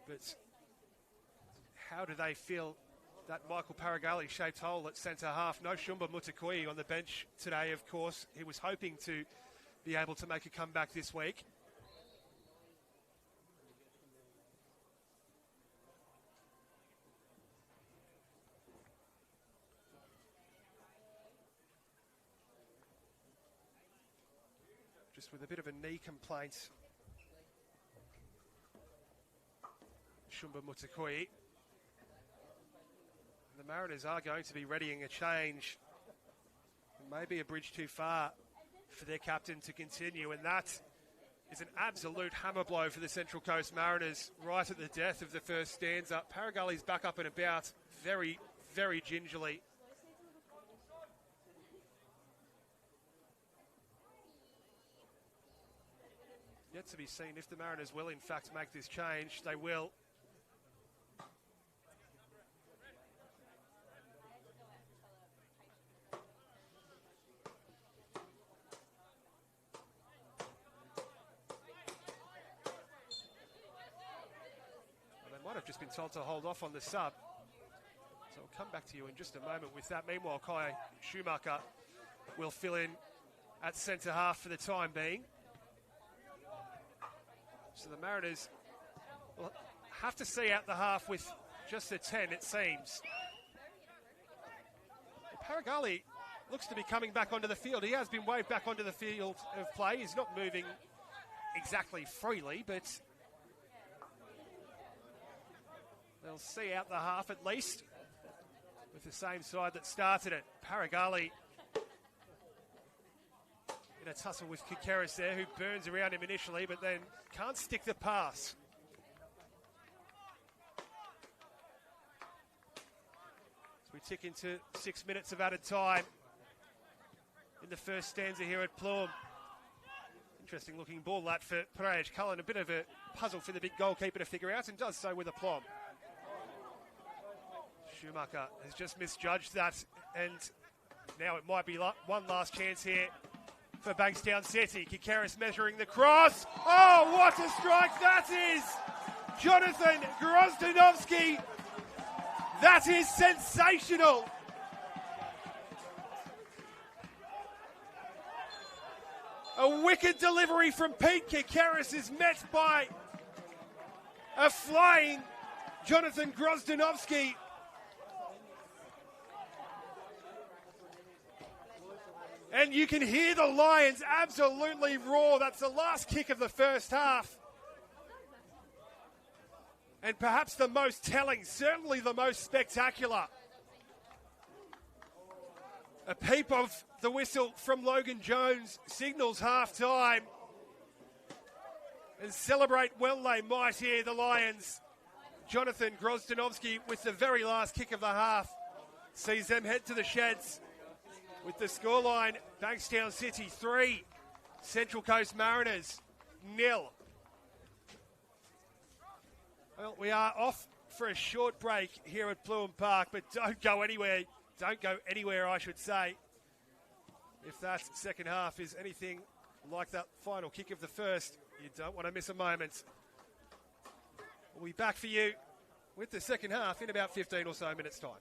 But how do they feel that Michael Paragali shaped hole at centre half? No Shumba Mutakui on the bench today, of course. He was hoping to be able to make a comeback this week. Just with a bit of a knee complaint, Shumba Mutakui. The Mariners are going to be readying a change. Maybe a bridge too far for their captain to continue, and that is an absolute hammer blow for the Central Coast Mariners right at the death of the first stanza. Paragali's back up and about very, very gingerly. Yet to be seen if the Mariners will in fact make this change. They will. Have just been told to hold off on the sub. So I'll come back to you in just a moment with that. Meanwhile, Kai Schumacher will fill in at centre half for the time being. So the Mariners will have to see out the half with just a 10, it seems. Paragali looks to be coming back onto the field. He has been waved back onto the field of play. He's not moving exactly freely, but they'll see out the half at least with the same side that started it. Paragali in a tussle with Kikeris there, who burns around him initially, but then can't stick the pass. As we tick into 6 minutes of added time in the first stanza here at Plume. Interesting looking ball that for Praj Cullen. A bit of a puzzle for the big goalkeeper to figure out, and does so with aplomb. Schumacher has just misjudged that, and now it might be one last chance here for Bankstown City. Kikeris measuring the cross. Oh, what a strike that is! Jonathan Grozdanovsky. That is sensational. A wicked delivery from Pete Kikeris is met by a flying Jonathan Grozdanovsky. And you can hear the Lions absolutely roar. That's the last kick of the first half. And perhaps the most telling, certainly the most spectacular. A peep of the whistle from Logan Jones signals half-time. And celebrate well they might here, the Lions. Jonathan Grozdanovsky with the very last kick of the half sees them head to the sheds. With the scoreline, Bankstown City 3, Central Coast Mariners 0. Well, we are off for a short break here at Plume Park, but don't go anywhere. Don't go anywhere, I should say. If that second half is anything like that final kick of the first, you don't want to miss a moment. We'll be back for you with the second half in about 15 or so minutes' time.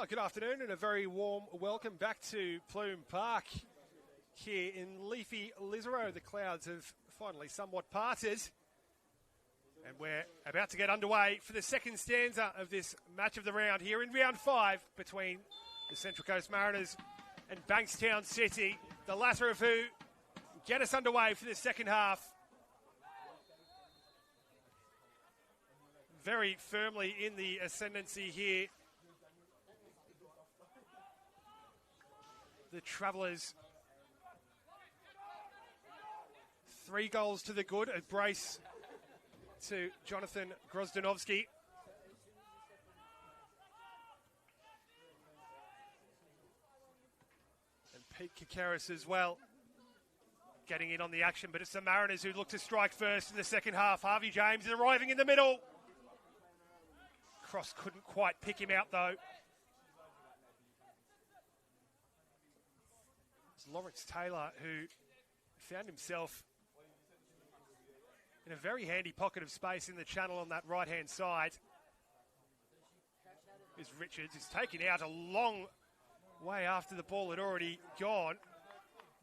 Oh, good afternoon and a very warm welcome back to Plume Park here in leafy Lisero. The clouds have finally somewhat parted and we're about to get underway for the second stanza of this match of the round here in round 5 between the Central Coast Mariners and Bankstown City, the latter of who get us underway for the second half. Very firmly in the ascendancy here. The Travellers, 3 goals to the good, a brace to Jonathan Grozdanovsky. And Pete Kakaris as well, getting in on the action, but it's the Mariners who look to strike first in the second half. Harvey James is arriving in the middle. Cross couldn't quite pick him out though. Lawrence Taylor, who found himself in a very handy pocket of space in the channel on that right-hand side. Is Richards is taken out a long way after the ball had already gone.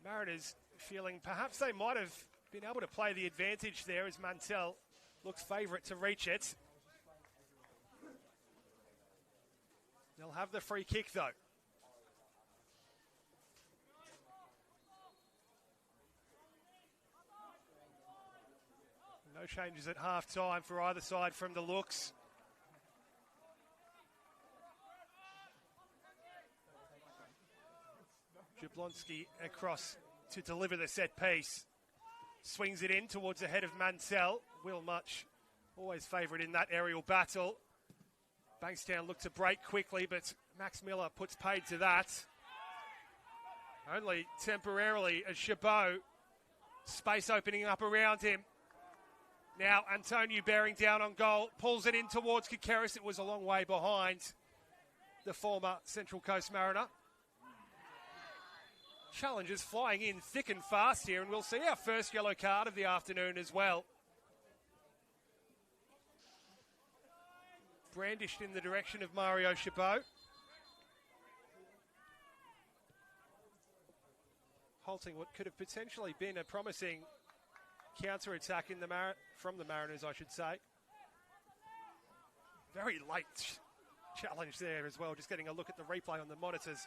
Mariners feeling perhaps they might have been able to play the advantage there as Mantell looks favourite to reach it. They'll have the free kick though. No changes at half-time for either side from the looks. Jablonski across to deliver the set piece. Swings it in towards the head of Mantell. Will Much, always favourite in that aerial battle. Bankstown look to break quickly, but Max Miller puts paid to that. Only temporarily as Chabot, space opening up around him. Now Antonio bearing down on goal, pulls it in towards Kakaris. It was a long way behind the former Central Coast Mariner. Challengers flying in thick and fast here, and we'll see our first yellow card of the afternoon as well. Brandished in the direction of Mario Chabot. Halting what could have potentially been a promising counter-attack in from the Mariners, I should say. Very late challenge there as well, just getting a look at the replay on the monitors.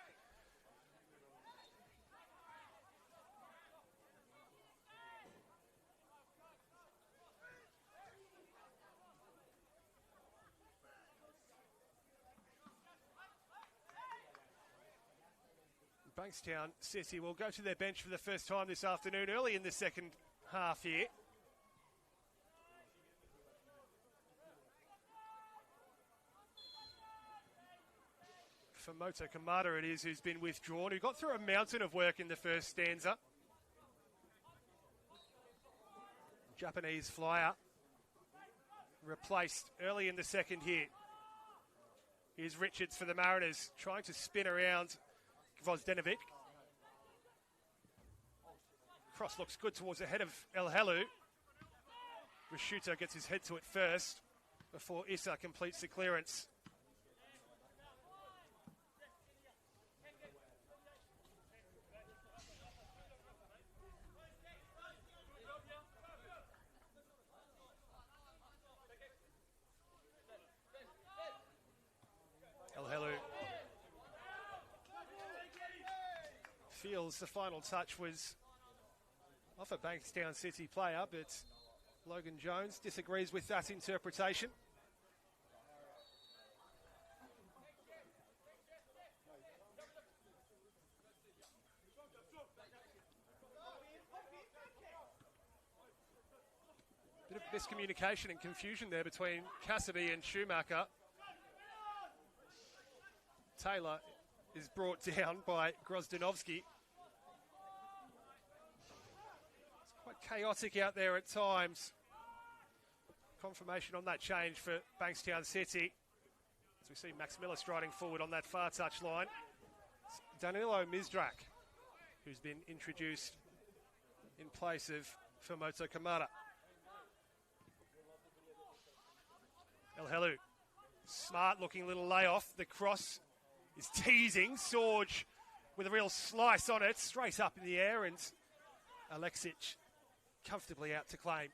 Bankstown City will go to their bench for the first time this afternoon, early in the second half here. For Moto Kamada it is, who's been withdrawn, who got through a mountain of work in the first stanza. Japanese flyer replaced early in the second here. Here's Richards for the Mariners, trying to spin around Gvozdenovic. Cross looks good towards the head of El Helu. Rashuto gets his head to it first before Issa completes the clearance. El Helu feels the final touch was off a Bankstown City player, but Logan Jones disagrees with that interpretation. Bit of miscommunication and confusion there between Cassidy and Schumacher. Taylor is brought down by Grozdanovsky. It's quite chaotic out there at times. Confirmation on that change for Bankstown City. As we see Max Miller striding forward on that far touch line. It's Danilo Mizdrak, who's been introduced in place of Fumoto Kamada. El Helu, smart looking little layoff. The cross is teasing. Sorge with a real slice on it, straight up in the air, and Alexic comfortably out to claim.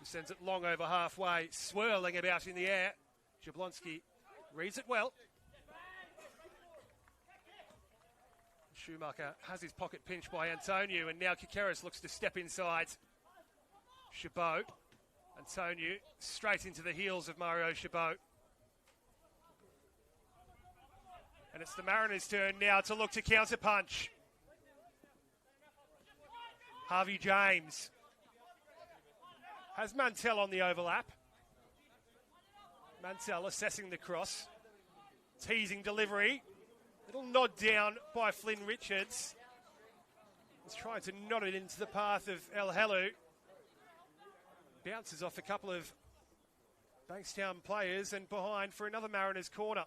Sends it long over halfway, swirling about in the air. Jablonski reads it well. Schumacher has his pocket pinched by Antonio, and now Kikeris looks to step inside. Chabot. Antonio straight into the heels of Mario Chabot. And it's the Mariners' turn now to look to counter-punch. Harvey James has Mantell on the overlap. Mantell assessing the cross. Teasing delivery. Little nod down by Flynn Richards. He's trying to nod it into the path of El Helu. Bounces off a couple of Bankstown players and behind for another Mariners corner.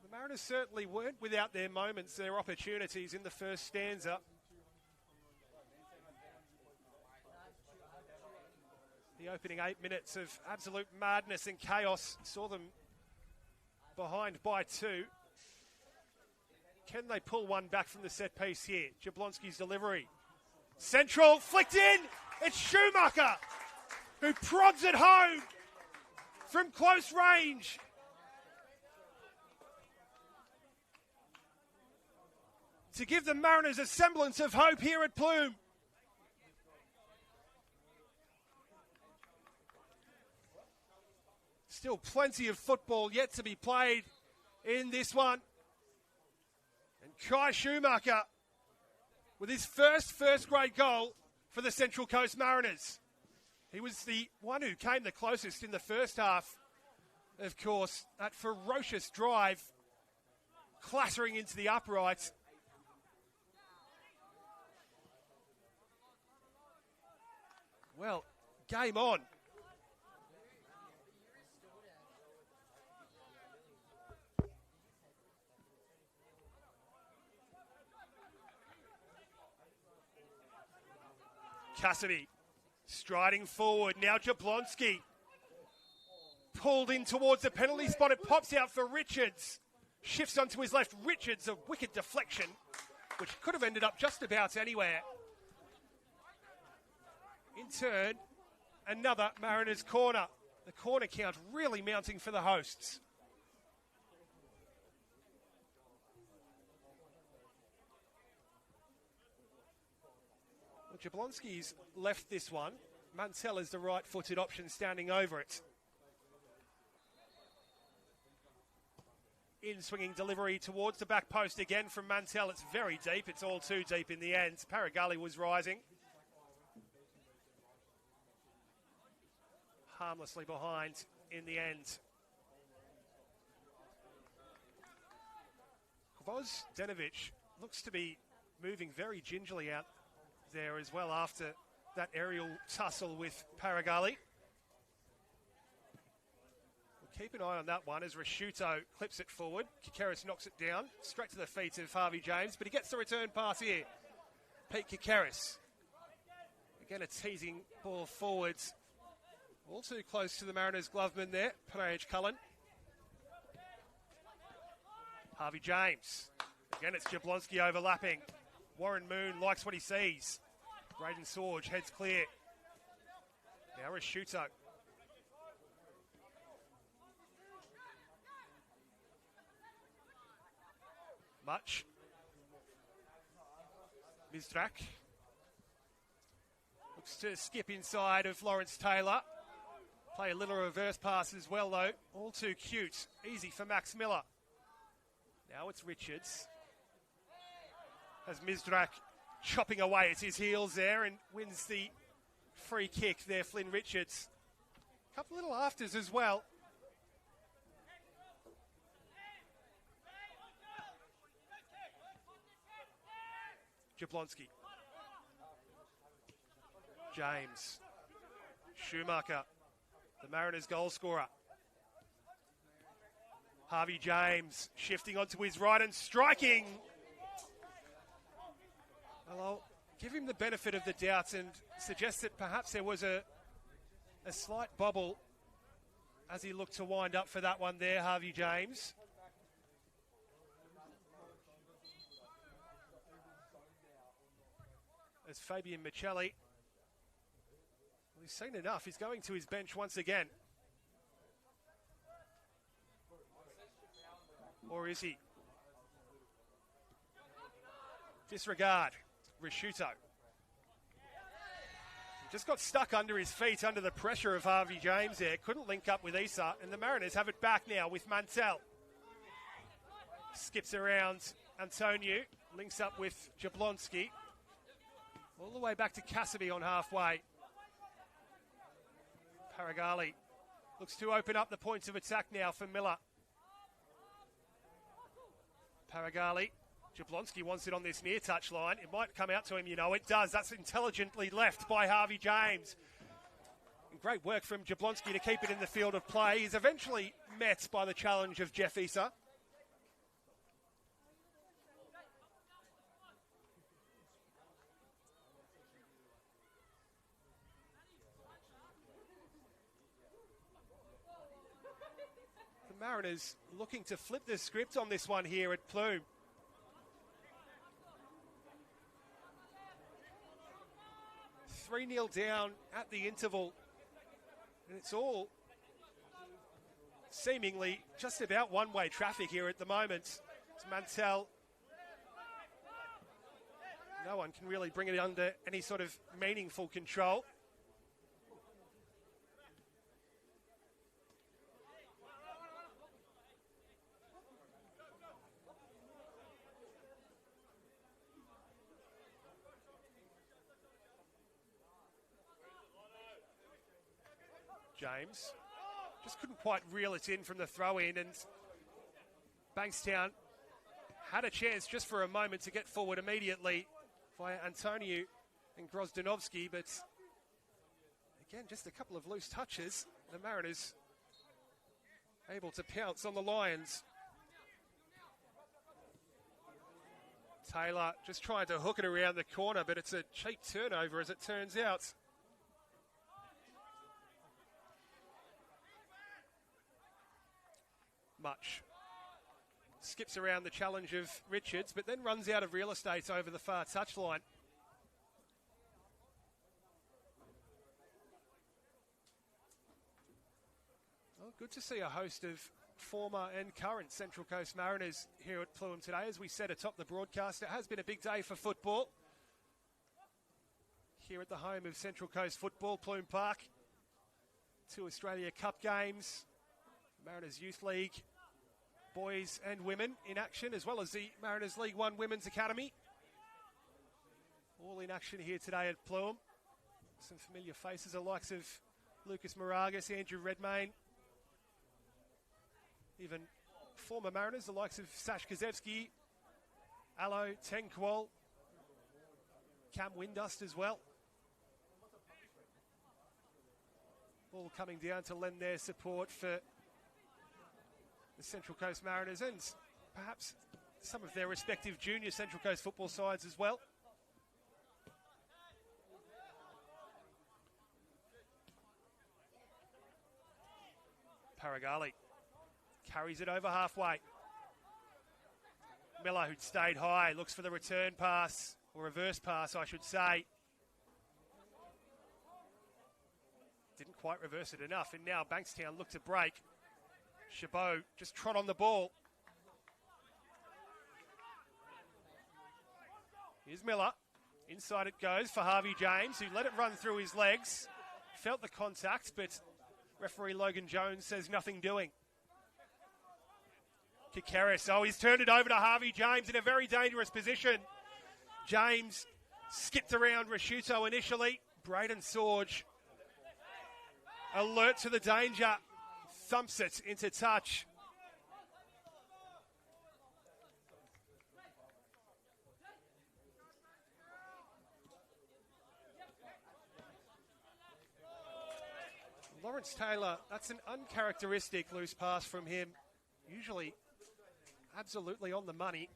The Mariners certainly weren't without their moments, their opportunities in the first stanza. The opening 8 minutes of absolute madness and chaos saw them behind by 2. Can they pull one back from the set piece here? Jablonski's delivery. Central, flicked in. It's Schumacher who prods it home from close range. To give the Mariners a semblance of hope here at Plume. Still plenty of football yet to be played in this one. And Kai Schumacher with his first grade goal for the Central Coast Mariners. He was the one who came the closest in the first half. Of course, that ferocious drive clattering into the uprights. Well, game on. Cassidy striding forward. Now Jablonski pulled in towards the penalty spot. It pops out for Richards. Shifts onto his left. Richards, a wicked deflection, which could have ended up just about anywhere. In turn, another Mariners corner. The corner count really mounting for the hosts. Jablonski's left this one. Mantell is the right-footed option standing over it. In-swinging delivery towards the back post again from Mantell. It's very deep. It's all too deep in the end. Paragali was rising. Harmlessly behind in the end. Gvozdenovic looks to be moving very gingerly out there as well after that aerial tussle with Paragali. We'll keep an eye on that one as Rasciuto clips it forward. Kikeris knocks it down, straight to the feet of Harvey James, but he gets the return pass here. Pete Kikeris. Again, a teasing ball forwards. All too close to the Mariners' gloveman there, Panayage Cullen. Harvey James. Again, it's Jablonski overlapping. Warren Moon likes what he sees. Braden Sorge heads clear. Now Rasciuto. Much. Mizdrak. Looks to skip inside of Lawrence Taylor. Play a little reverse pass as well, though. All too cute. Easy for Max Miller. Now it's Richards. As Mizdrak chopping away at his heels there and wins the free kick there, Flynn Richards. A couple little afters as well. Jablonski. James. Schumacher, the Mariners' goal scorer. Harvey James shifting onto his right and striking. Hello, give him the benefit of the doubt and suggest that perhaps there was a slight bobble as he looked to wind up for that one there, Harvey James. As Fabian Michelli, well, he's seen enough. He's going to his bench once again. Or is he? Disregard. Risciuto. Just got stuck under his feet under the pressure of Harvey James there. Couldn't link up with Issa. And the Mariners have it back now with Mantell. Skips around Antoniu. Links up with Jablonski. All the way back to Cassidy on halfway. Paragali looks to open up the points of attack now for Miller. Paragali. Jablonski wants it on this near touch line. It might come out to him, you know. It does. That's intelligently left by Harvey James. And great work from Jablonski to keep it in the field of play. He's eventually met by the challenge of Jeff Issa. The Mariners looking to flip the script on this one here at Plume. Three 3-0 down at the interval. And it's all seemingly just about one-way traffic here at the moment. It's Mantell. No one can really bring it under any sort of meaningful control. James just couldn't quite reel it in from the throw-in, and Bankstown had a chance just for a moment to get forward immediately via Antoniu and Grozdanovski, but again, just a couple of loose touches. The Mariners able to pounce on the Lions. Taylor just trying to hook it around the corner, but it's a cheap turnover as it turns out. Much skips around the challenge of Richards, but then runs out of real estate over the far touchline. Well, good to see a host of former and current Central Coast Mariners here at Plume today. As we said atop the broadcast, it has been a big day for football here at the home of Central Coast Football, Plume Park. 2 Australia Cup games, Mariners Youth League boys and women in action, as well as the Mariners League One Women's Academy. All in action here today at Plume. Some familiar faces, the likes of Lucas Moragas, Andrew Redmayne. Even former Mariners, the likes of Sash Kazevsky, Alo Tenkwal, Cam Windust as well. All coming down to lend their support for the Central Coast Mariners and perhaps some of their respective junior Central Coast football sides as well. Paragali carries it over halfway. Miller, who'd stayed high, looks for the return pass, or reverse pass, I should say. Didn't quite reverse it enough, and now Bankstown look to break. Chabot just trot on the ball. Here's Miller. Inside it goes for Harvey James, who let it run through his legs. Felt the contact, but referee Logan Jones says nothing doing. Kikeris, he's turned it over to Harvey James in a very dangerous position. James skipped around Risciuto initially. Braden Sorge, alert to the danger, thumps it into touch. Lawrence Taylor, that's an uncharacteristic loose pass from him. Usually absolutely on the money.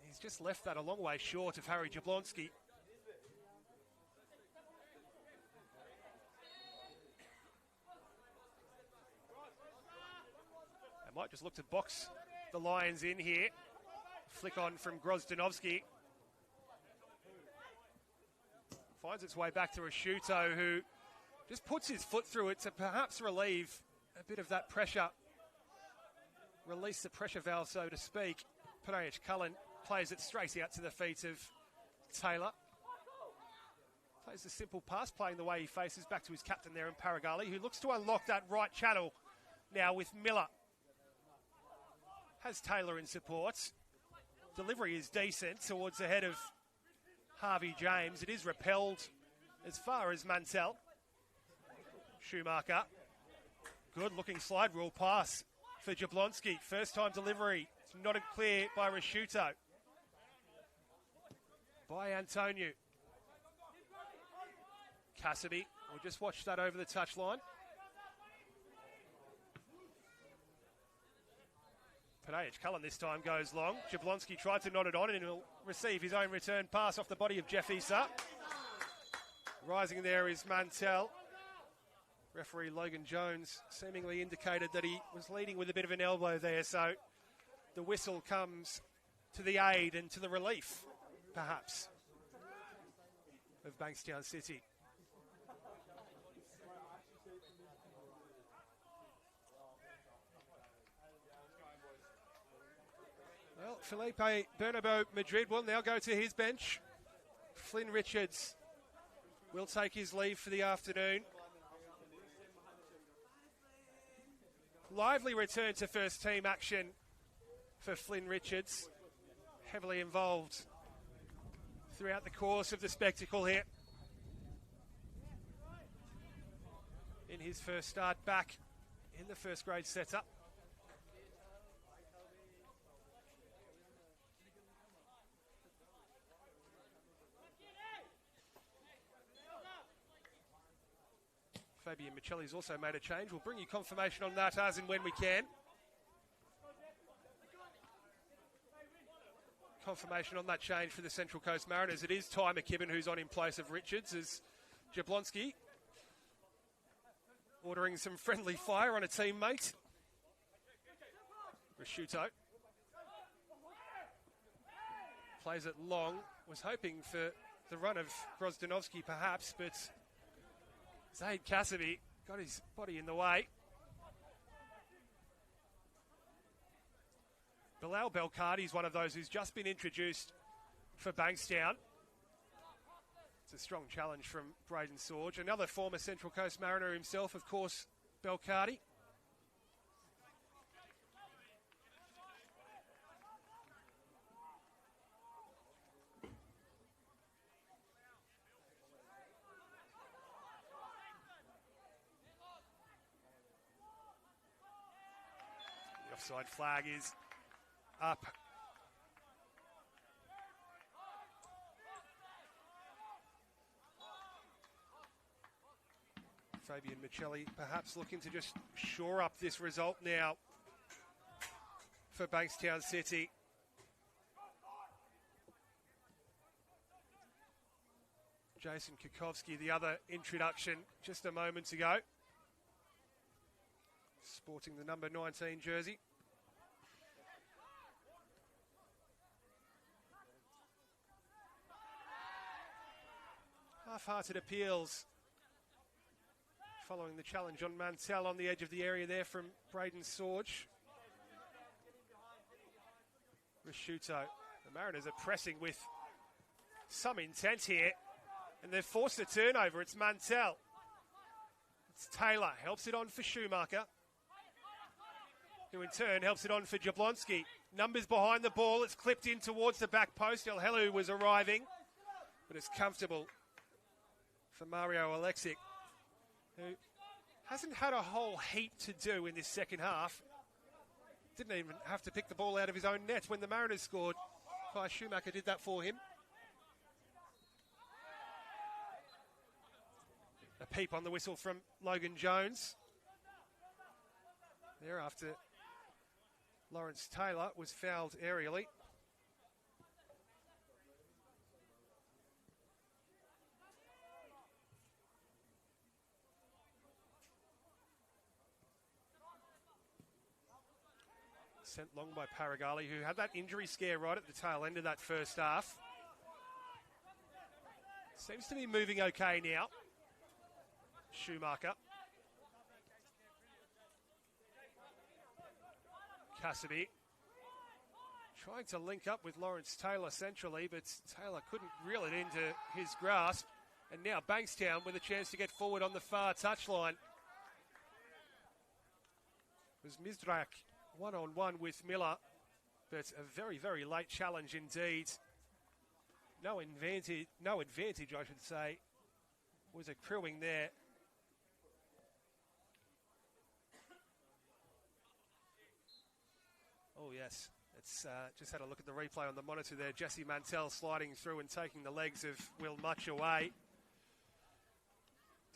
He's just left that a long way short of Harry Jablonski. Might just look to box the Lions in here. Flick on from Grozdanovsky. Finds its way back to Rashuto, who just puts his foot through it to perhaps relieve a bit of that pressure. Release the pressure valve, so to speak. Panayich Cullen plays it straight out to the feet of Taylor. Plays a simple pass, playing the way he faces back to his captain there in Paragali, who looks to unlock that right channel now with Miller. Has Taylor in support. Delivery is decent towards the head of Harvey James. It is repelled as far as Mantell. Schumacher. Good looking slide rule pass for Jablonski. First time delivery. It's not clear by Rashuto. By Antonio. Cassidy will just watch that over the touchline. Panayich Cullen this time goes long. Jablonski tried to knot it on and he'll receive his own return pass off the body of Jeff Issa. Rising there is Mantell. Referee Logan Jones seemingly indicated that he was leading with a bit of an elbow there, so the whistle comes to the aid and to the relief, perhaps, of Bankstown City. Well, Felipe Bernabeu Madrid will now go to his bench. Flynn Richards will take his leave for the afternoon. Lively return to first team action for Flynn Richards. Heavily involved throughout the course of the spectacle here. In his first start back in the first grade setup. Fabian Michelli's also made a change. We'll bring you confirmation on that as and when we can. Confirmation on that change for the Central Coast Mariners. It is Ty McKibben who's on in place of Richards, as Jablonski ordering some friendly fire on a teammate. Rashuto plays it long. Was hoping for the run of Grozdanovsky perhaps, but Zaid Cassidy got his body in the way. Bilal Belcardi is one of those who's just been introduced for Bankstown. It's a strong challenge from Braden Sorge. Another former Central Coast Mariner himself, of course, Belcardi. Offside flag is up. Fabian Michelli perhaps looking to just shore up this result now for Bankstown City. Jason Kukovsky, the other introduction just a moment ago, sporting the number 19 jersey. Half-hearted appeals following the challenge on Mantell on the edge of the area there from Braden Sorge. Rashuto. The Mariners are pressing with some intent here, and they've forced a turnover. It's Mantell. It's Taylor. Helps it on for Schumacher, who in turn helps it on for Jablonski. Numbers behind the ball. It's clipped in towards the back post. El Helu was arriving, but it's comfortable for Mario Alexic, who hasn't had a whole heap to do in this second half. Didn't even have to pick the ball out of his own net when the Mariners scored. Kai Schumacher did that for him. A peep on the whistle from Logan Jones. Thereafter, Lawrence Taylor was fouled aerially. Sent long by Paragali, who had that injury scare right at the tail end of that first half. Seems to be moving okay now. Schumacher. Cassidy. Trying to link up with Lawrence Taylor centrally, but Taylor couldn't reel it into his grasp. And now Bankstown with a chance to get forward on the far touchline. It was Mizrak one-on-one with Miller, but a very, very late challenge indeed. No advantage, I should say, was accruing there. Oh, yes. It's just had a look at the replay on the monitor there. Jesse Mantell sliding through and taking the legs of Will Much away.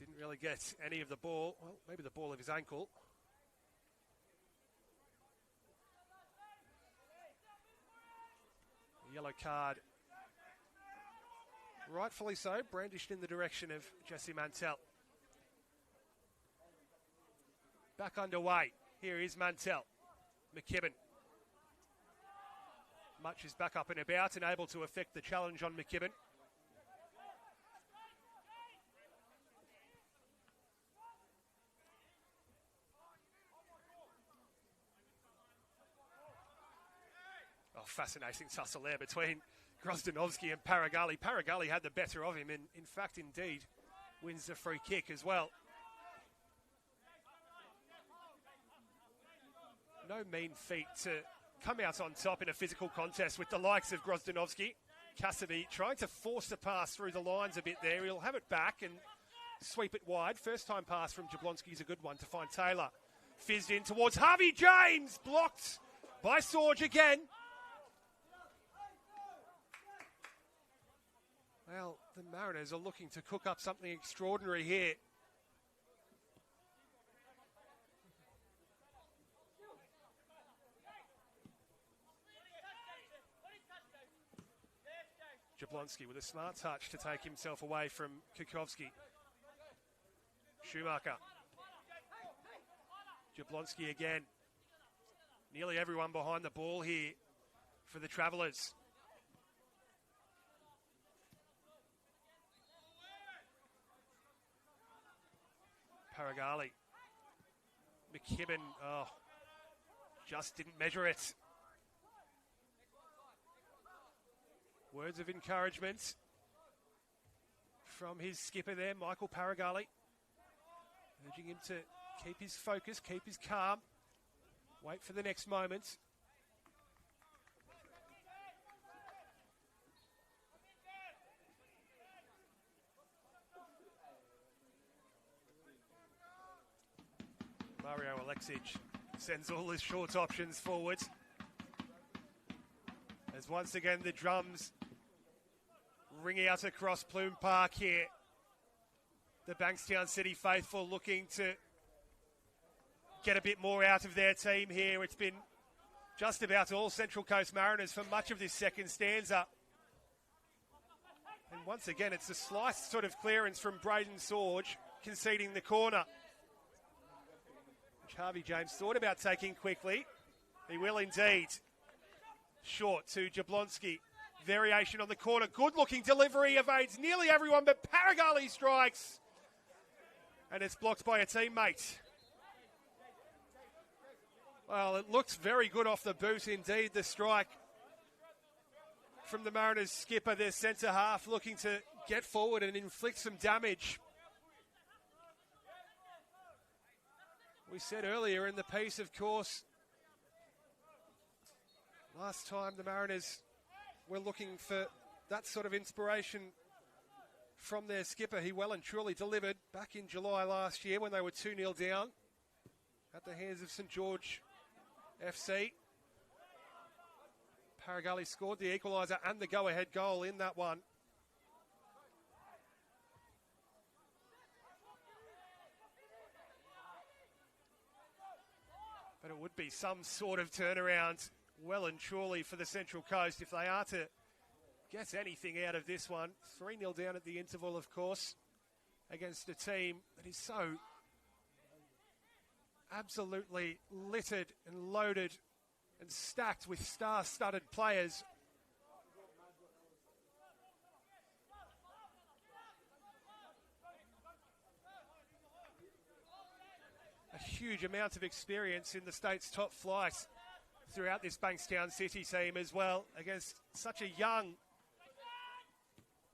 Didn't really get any of the ball. Well, maybe the ball of his ankle. A yellow card. Rightfully so, brandished in the direction of Jesse Mantell. Back underway. Here is Mantell. McKibben. Much is back up and about and able to effect the challenge on McKibben. Oh, fascinating tussle there between Grozdanovsky and Paragali. Paragali had the better of him and, in fact, indeed, wins the free kick as well. No mean feat to come out on top in a physical contest with the likes of Grozdanovsky. Cassidy trying to force the pass through the lines a bit there. He'll have it back and sweep it wide. First time pass from Jablonski is a good one to find Taylor. Fizzed in towards Harvey James. Blocked by Sorge again. Well, the Mariners are looking to cook up something extraordinary here. Jablonski with a smart touch to take himself away from Kukovski. Schumacher. Jablonski again. Nearly everyone behind the ball here for the Travellers. Paragali. McKibben, just didn't measure it. Words of encouragement from his skipper there, Michael Paragali. Urging him to keep his focus, keep his calm. Wait for the next moment. Mario Alexic sends all his short options forward. As once again the drums ring out across Plume Park here. The Bankstown City faithful looking to get a bit more out of their team here. It's been just about all Central Coast Mariners for much of this second stanza. And once again, it's a sliced sort of clearance from Braden Sorge, conceding the corner, which Harvey James thought about taking quickly. He will indeed. Short to Jablonski. Variation on the corner. Good looking delivery. Evades nearly everyone, but Paragali strikes. And it's blocked by a teammate. Well, it looks very good off the boot indeed, the strike from the Mariners skipper, their centre half, looking to get forward and inflict some damage. We said earlier in the piece, of course, last time the Mariners were looking for that sort of inspiration from their skipper. He well and truly delivered back in July last year when they were 2-0 down at the hands of St George FC. Paragali scored the equaliser and the go-ahead goal in that one. But it would be some sort of turnaround well and truly for the Central Coast if they are to get anything out of this one. 3-0 down at the interval, of course, against a team that is so absolutely littered and loaded and stacked with star-studded players. A huge amount of experience in the state's top flight throughout this Bankstown City team as well, against such a young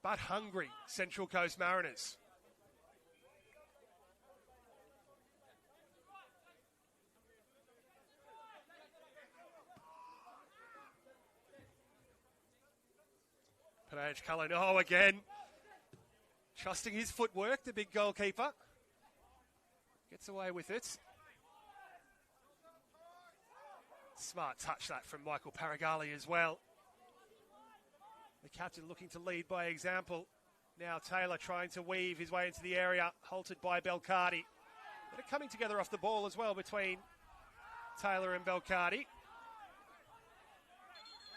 but hungry Central Coast Mariners. Panaj Kalano again, trusting his footwork, the big goalkeeper. Gets away with it. Smart touch that from Michael Paragali as well. The captain looking to lead by example. Now Taylor trying to weave his way into the area, halted by Belcardi. They're coming together off the ball as well between Taylor and Belcardi.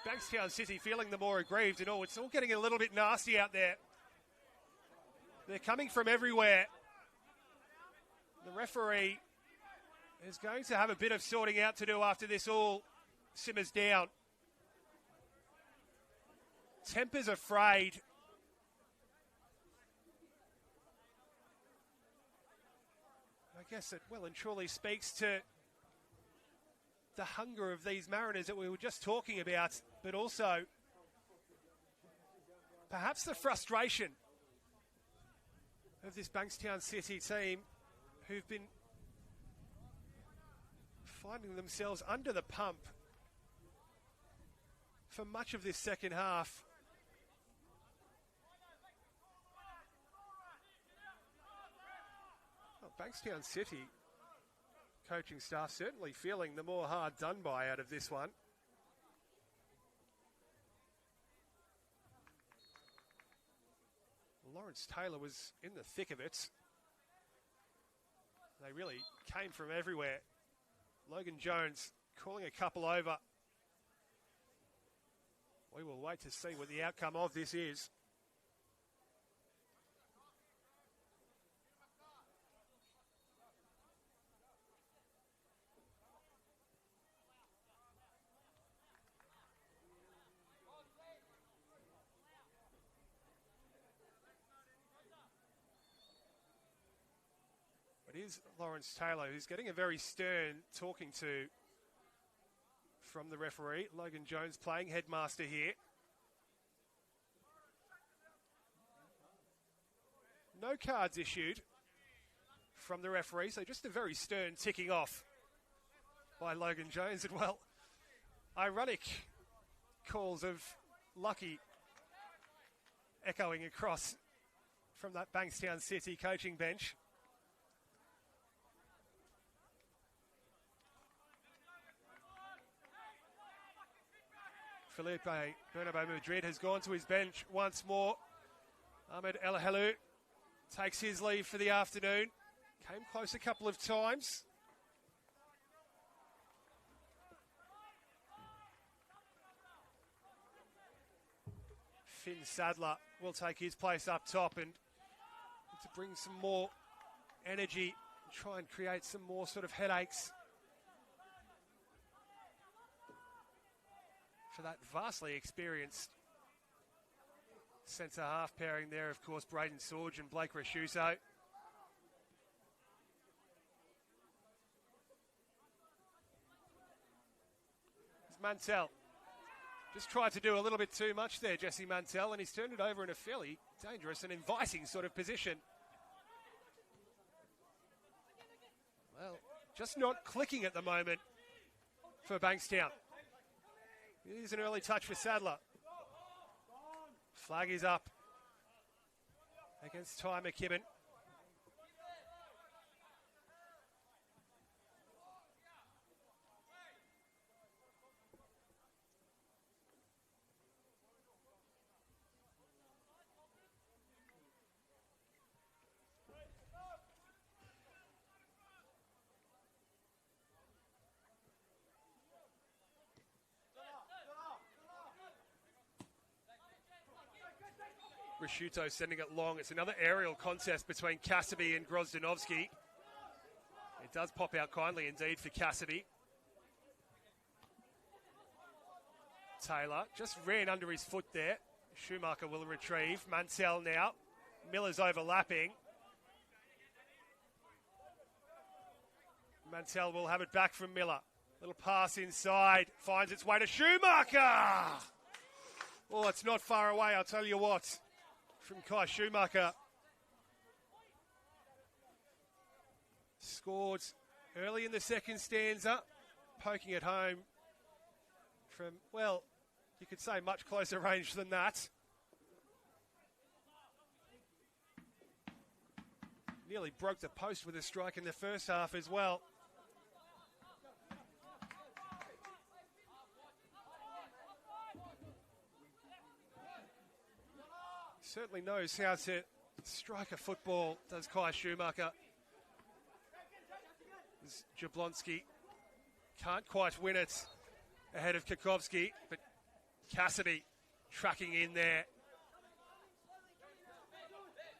Bankstown City feeling the more aggrieved and all. It's all getting a little bit nasty out there. They're coming from everywhere. The referee is going to have a bit of sorting out to do after this all simmers down. Tempers are frayed. I guess it well and truly speaks to the hunger of these Mariners that we were just talking about, but also perhaps the frustration of this Bankstown City team, who've been finding themselves under the pump for much of this second half. Well, Bankstown City coaching staff certainly feeling the more hard done by out of this one. Lawrence Taylor was in the thick of it. They really came from everywhere. Logan Jones calling a couple over. We will wait to see what the outcome of this is. It is Lawrence Taylor who's getting a very stern talking to from the referee. Logan Jones playing headmaster here. No cards issued from the referee, so just a very stern ticking off by Logan Jones. And well, ironic calls of Lucky echoing across from that Bankstown City coaching bench. Felipe Bernabeu Madrid has gone to his bench once more. Ahmed El Helou takes his leave for the afternoon. Came close a couple of times. Finn Sadler will take his place up top and to bring some more energy, try and create some more sort of headaches for that vastly experienced centre half pairing there, of course, Braden Sorge and Blake Rashuso. Mantell just tried to do a little bit too much there, Jesse Mantell, and he's turned it over in a fairly dangerous and inviting sort of position. Well, just not clicking at the moment for Bankstown. It is an early touch for Sadler. Flag is up against Ty McKibben. Rashuto sending it long. It's another aerial contest between Cassidy and Grozdanovsky. It does pop out kindly indeed for Cassidy. Taylor. Just ran under his foot there. Schumacher will retrieve. Mansell now. Miller's overlapping. Mansell will have it back from Miller. Little pass inside. Finds its way to Schumacher. Oh, it's not far away, I'll tell you what. From Kai Schumacher. Scored early in the second stanza. Poking it home from, well, you could say much closer range than that. Nearly broke the post with a strike in the first half as well. Certainly knows how to strike a football, does Kai Schumacher. Jablonski can't quite win it ahead of Kakovsky, but Cassidy tracking in there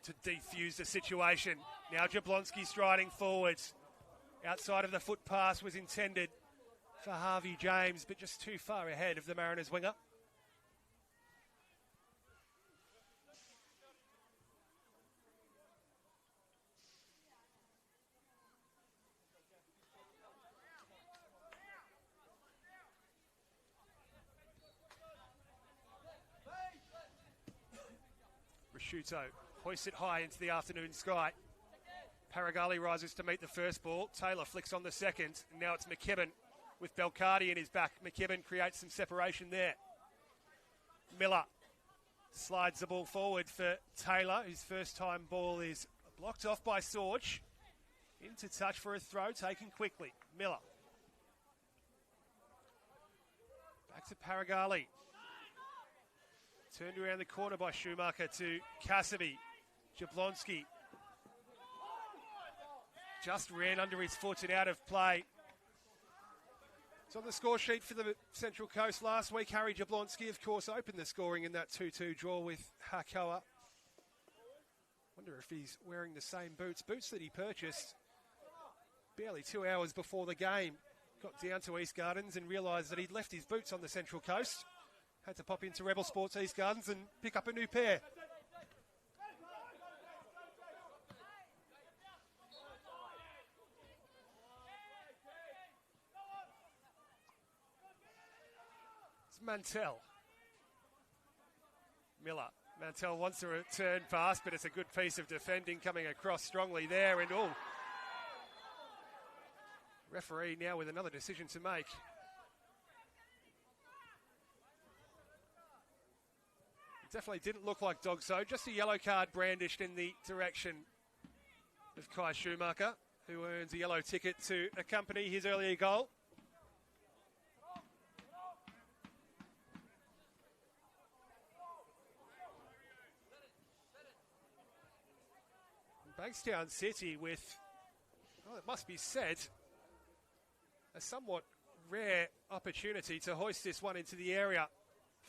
to defuse the situation. Now Jablonski striding forwards. Outside of the foot pass was intended for Harvey James, but just too far ahead of the Mariners winger. Prosciutto hoists it high into the afternoon sky. Paragali rises to meet the first ball. Taylor flicks on the second. And now it's McKibben with Belcardi in his back. McKibben creates some separation there. Miller slides the ball forward for Taylor, whose first time ball is blocked off by Sorge. Into touch for a throw, taken quickly. Miller. Back to Paragali. Turned around the corner by Schumacher to Cassidy. Jablonski just ran under his foot and out of play. It's on the score sheet for the Central Coast last week. Harry Jablonski, of course, opened the scoring in that 2-2 draw with Hakoa. Wonder if he's wearing the same boots that he purchased barely 2 hours before the game. Got down to East Gardens and realised that he'd left his boots on the Central Coast. Had to pop into Rebel Sports East Gardens and pick up a new pair. It's Mantell. Miller. Mantell wants a return pass, but it's a good piece of defending coming across strongly there. And referee now with another decision to make. Definitely didn't look like Dogso. Just a yellow card brandished in the direction of Kai Schumacher, who earns a yellow ticket to accompany his earlier goal. Bankstown City with, well, it must be said, a somewhat rare opportunity to hoist this one into the area.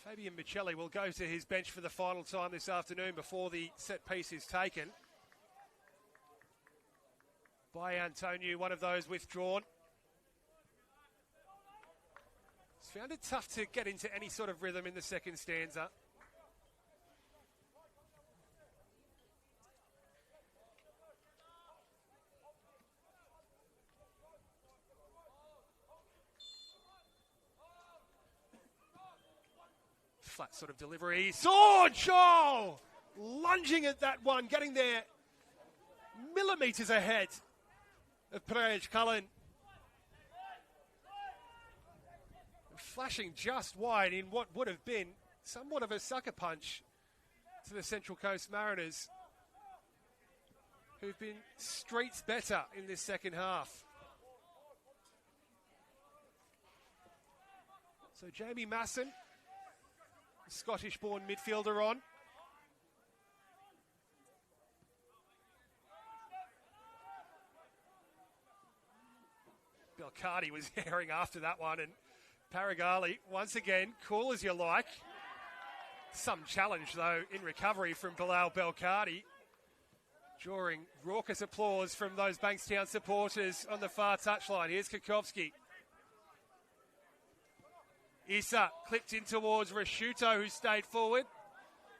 Fabian Michelli will go to his bench for the final time this afternoon before the set piece is taken. By Antonio, one of those withdrawn. He's found it tough to get into any sort of rhythm in the second stanza. Flat sort of delivery. Sorge! Oh! Lunging at that one, getting there millimetres ahead of Prej Cullen. Flashing just wide in what would have been somewhat of a sucker punch to the Central Coast Mariners, who've been streets better in this second half. So Jamie Masson, Scottish-born midfielder on. Belcardi was herring after that one, and Paragali, once again, cool as you like. Some challenge, though, in recovery from Bilal Belcardi, drawing raucous applause from those Bankstown supporters on the far touchline. Here's Kakovsky. Issa clipped in towards Rashuto, who stayed forward.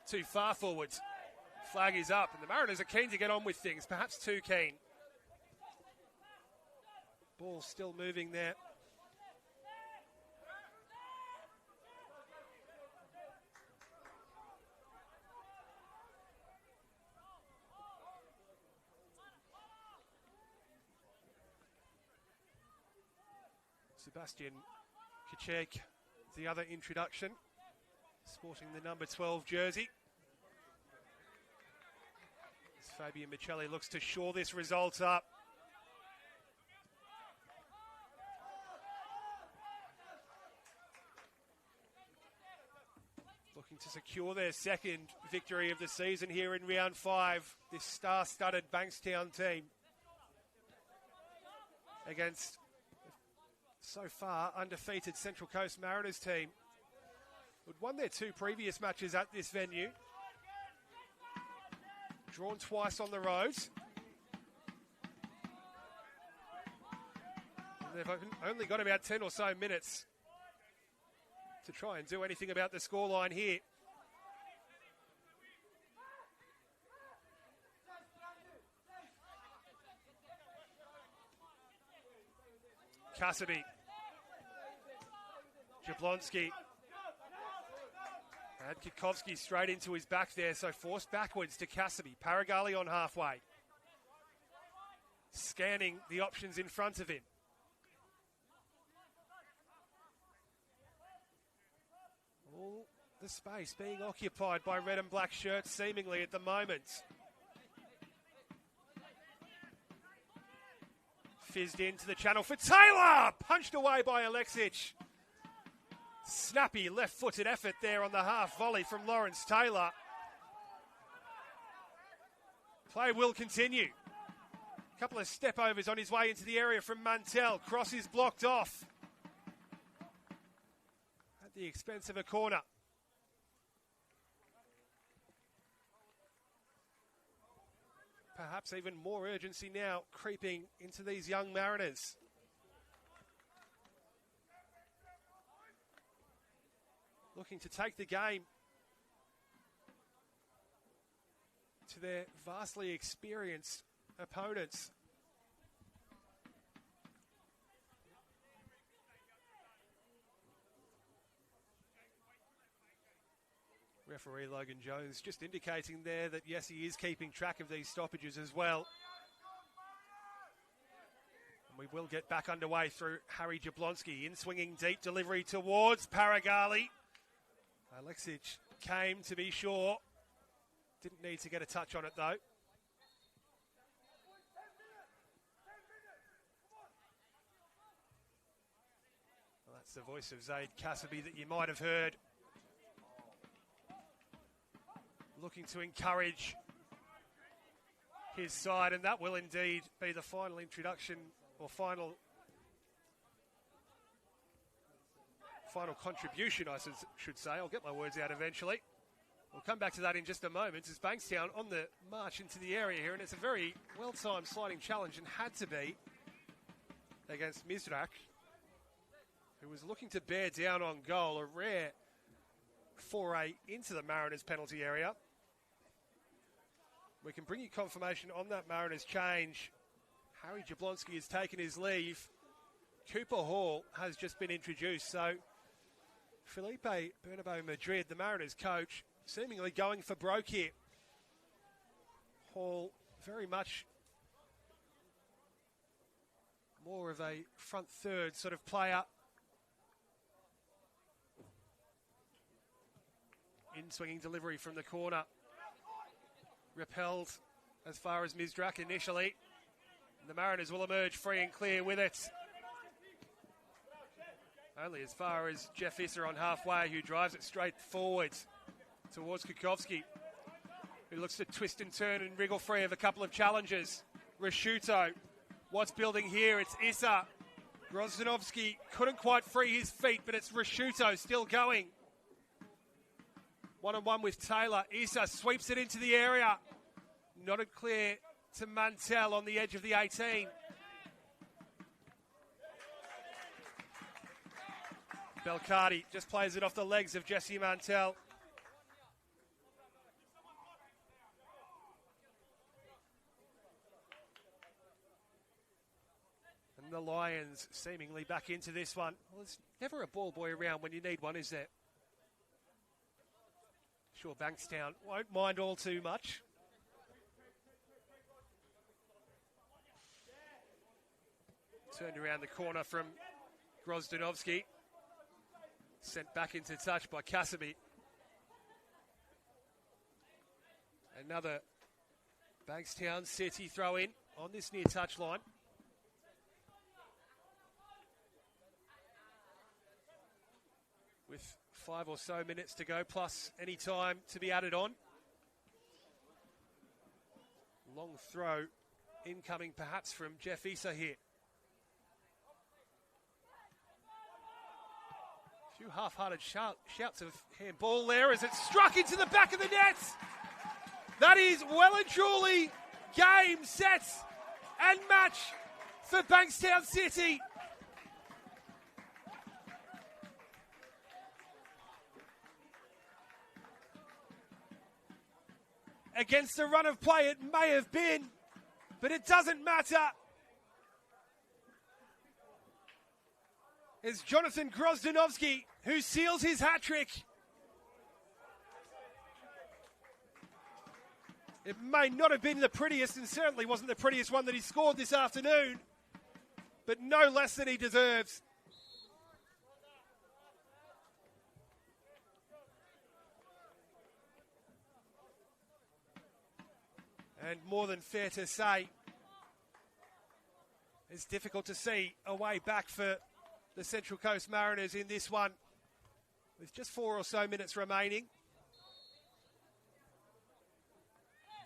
Too far forward. Flag is up, and the Mariners are keen to get on with things, perhaps too keen. Ball still moving there. Sebastian Kachek, the other introduction, sporting the number 12 jersey. As Fabian Michelli looks to shore this result up. Looking to secure their second victory of the season here in round 5. This star-studded Bankstown team against so far undefeated Central Coast Mariners team, who'd won their 2 previous matches at this venue, drawn twice on the road. And they've only got about 10 or so minutes to try and do anything about the scoreline here. Kasabi. Jablonski. And Kikovsky straight into his back there, so forced backwards to Kasabi. Paragali on halfway. Scanning the options in front of him. All the space being occupied by red and black shirts seemingly at the moment. Fizzed into the channel for Taylor! Punched away by Alexic. Snappy left-footed effort there on the half volley from Lawrence Taylor. Play will continue. A couple of step-overs on his way into the area from Mantell. Cross is blocked off at the expense of a corner. Perhaps even more urgency now creeping into these young Mariners. Looking to take the game to their vastly experienced opponents. Referee Logan Jones just indicating there that yes, he is keeping track of these stoppages as well. And we will get back underway through Harry Jablonski. In swinging deep delivery towards Paragali. Alexic came to be sure. Didn't need to get a touch on it though. Well, that's the voice of Zaid Kasabi that you might have heard. Looking to encourage his side, and that will indeed be the final introduction or final contribution, I should say. I'll get my words out eventually. We'll come back to that in just a moment as Bankstown on the march into the area here, and it's a very well-timed sliding challenge and had to be against Mizrak, who was looking to bear down on goal, a rare foray into the Mariners penalty area. We can bring you confirmation on that Mariners change. Harry Jablonski has taken his leave. Cooper Hall has just been introduced, so Felipe Bernabeu Madrid, the Mariners coach, seemingly going for broke here. Hall very much more of a front third sort of player. In swinging delivery from the corner. Repelled as far as Mizrak initially. The Mariners will emerge free and clear with it. Only as far as Jeff Issa on halfway, who drives it straight forward towards Kukovsky, who looks to twist and turn and wriggle free of a couple of challenges. Rashuto, what's building here? It's Issa. Grozdanovsky couldn't quite free his feet, but it's Rashuto still going. One-on-one with Taylor. Issa sweeps it into the area. Nodded clear to Mantell on the edge of the 18. Belcardi just plays it off the legs of Jesse Mantell. And the Lions seemingly back into this one. Well, there's never a ball boy around when you need one, is there? Sure, Bankstown won't mind all too much. Turned around the corner from Grozdanovsky. Sent back into touch by Casimir. Another Bankstown City throw in on this near touch line. With 5 or so minutes to go, plus any time to be added on. Long throw incoming perhaps from Jeff Issa here. A few half-hearted shouts of handball there as it's struck into the back of the net. That is well and truly game, set and match for Bankstown City. Against the run of play it may have been, but it doesn't matter. It's Jonathan Grozdanovsky who seals his hat-trick. It may not have been the prettiest, and certainly wasn't the prettiest one that he scored this afternoon, but no less than he deserves. And more than fair to say, it's difficult to see a way back for the Central Coast Mariners in this one, with just 4 or so minutes remaining.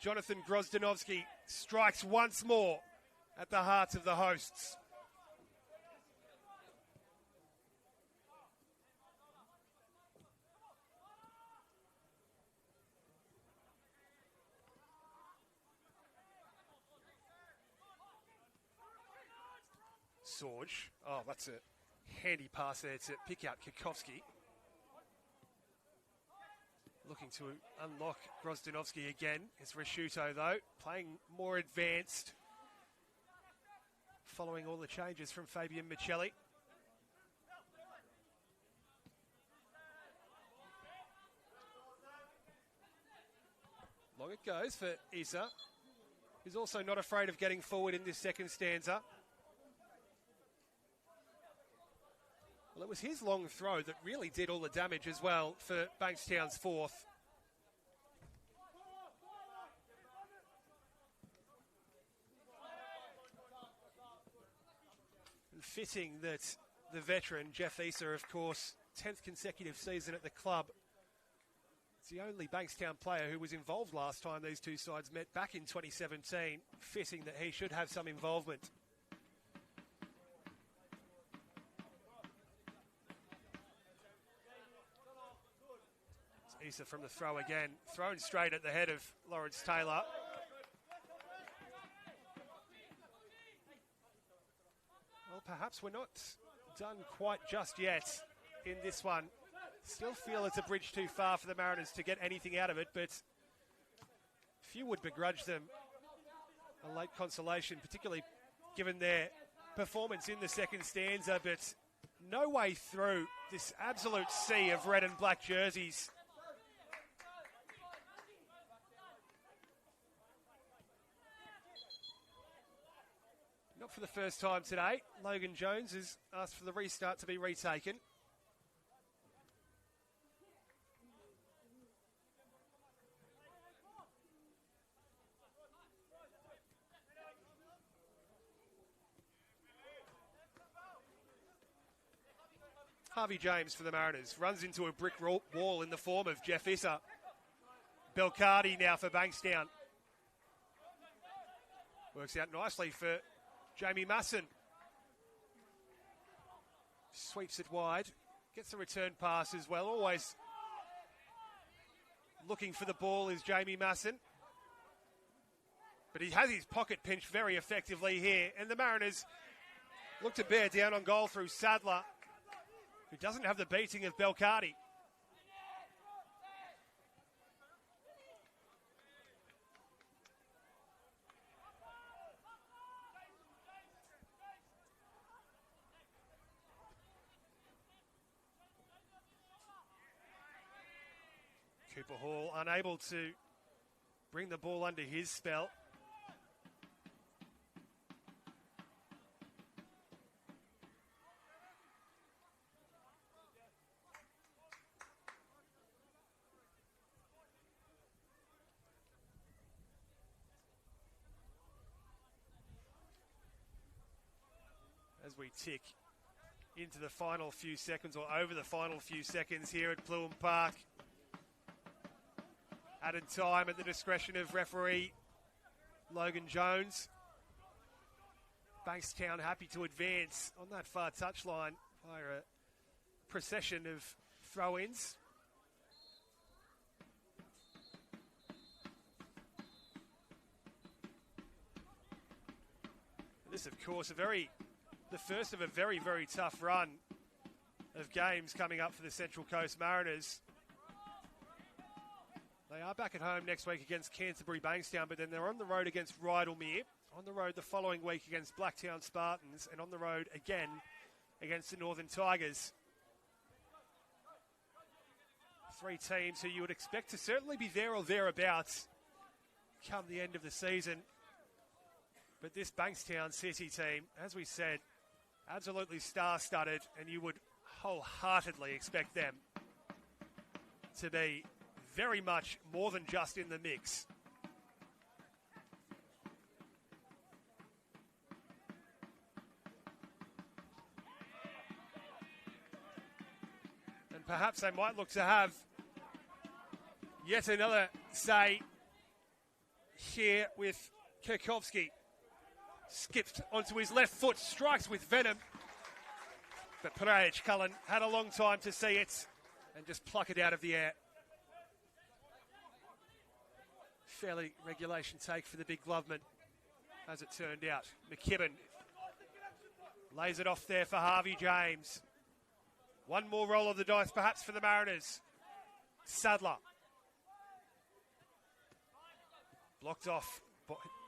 Jonathan Grozdanovsky strikes once more at the heart of the hosts. Sorge. Oh, that's a handy pass there to pick out Kikowski. Looking to unlock Grozdanovsky again. It's Resciuto, though, playing more advanced, following all the changes from Fabian Michelli. Long it goes for Issa, who's also not afraid of getting forward in this second stanza. Well, it was his long throw that really did all the damage as well for Bankstown's fourth. And fitting that the veteran, Jeff Issa, of course, 10th consecutive season at the club. It's the only Bankstown player who was involved last time these two sides met back in 2017. Fitting that he should have some involvement. Issa from the throw again, thrown straight at the head of Lawrence Taylor. Well, perhaps we're not done quite just yet in this one. Still feel it's a bridge too far for the Mariners to get anything out of it, but few would begrudge them a late consolation, particularly given their performance in the second stanza, but no way through this absolute sea of red and black jerseys. Not for the first time today. Logan Jones has asked for the restart to be retaken. Harvey James for the Mariners runs into a brick wall in the form of Jeff Issa. Belcardi now for Bankstown. Works out nicely for Jamie Masson. Sweeps it wide. Gets the return pass as well. Always looking for the ball is Jamie Masson. But he has his pocket pinched very effectively here. And the Mariners look to bear down on goal through Sadler. who doesn't have the beating of Belcardi. Cooper Hall unable to bring the ball under his spell. As we tick into the final few seconds, or over the final few seconds here at Pluham Park. Added time at the discretion of referee Logan Jones. Bankstown happy to advance on that far touchline by a procession of throw-ins. This, of course, the first of a very, very tough run of games coming up for the Central Coast Mariners. They are back at home next week against Canterbury Bankstown, but then they're on the road against Rydalmere, on the road the following week against Blacktown Spartans, and on the road again against the Northern Tigers. Three teams who you would expect to certainly be there or thereabouts come the end of the season. But this Bankstown City team, as we said, absolutely star-studded, and you would wholeheartedly expect them to be very much more than just in the mix. And perhaps they might look to have yet another say here with Kirkovsky. Skipped onto his left foot, strikes with venom. But Pereich Cullen had a long time to see it and just pluck it out of the air. Fairly regulation take for the big gloveman, as it turned out. McKibben lays it off there for Harvey James. One more roll of the dice perhaps for the Mariners. Sadler. Blocked off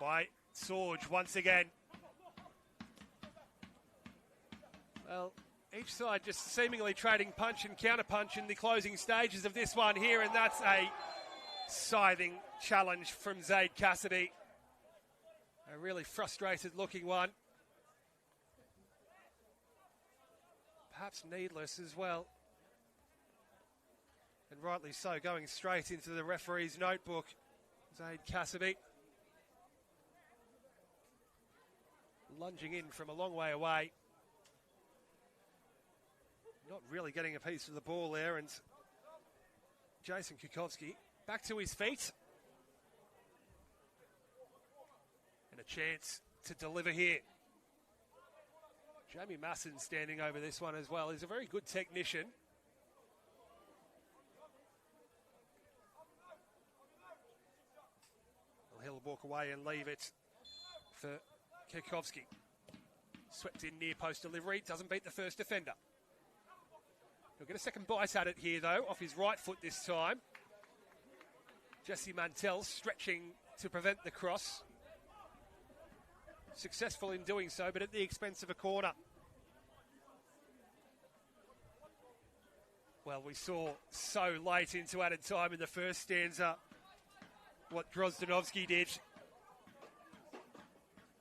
by Sorge once again. Well, each side just seemingly trading punch and counter-punch in the closing stages of this one here, and that's a scything challenge from Zaid Cassidy. A really frustrated-looking one. Perhaps needless as well. And rightly so, going straight into the referee's notebook. Zaid Cassidy. Lunging in from a long way away. Not really getting a piece of the ball there, and Jason Kukovsky back to his feet. And a chance to deliver here. Jamie Masson standing over this one as well. He's a very good technician. Well, he'll walk away and leave it for Kukovsky. Swept in near post delivery. Doesn't beat the first defender. He'll get a second bite at it here, though, off his right foot this time. Jesse Mantell stretching to prevent the cross. Successful in doing so, but at the expense of a corner. Well, we saw so late into added time in the first stanza what Drozdanovsky did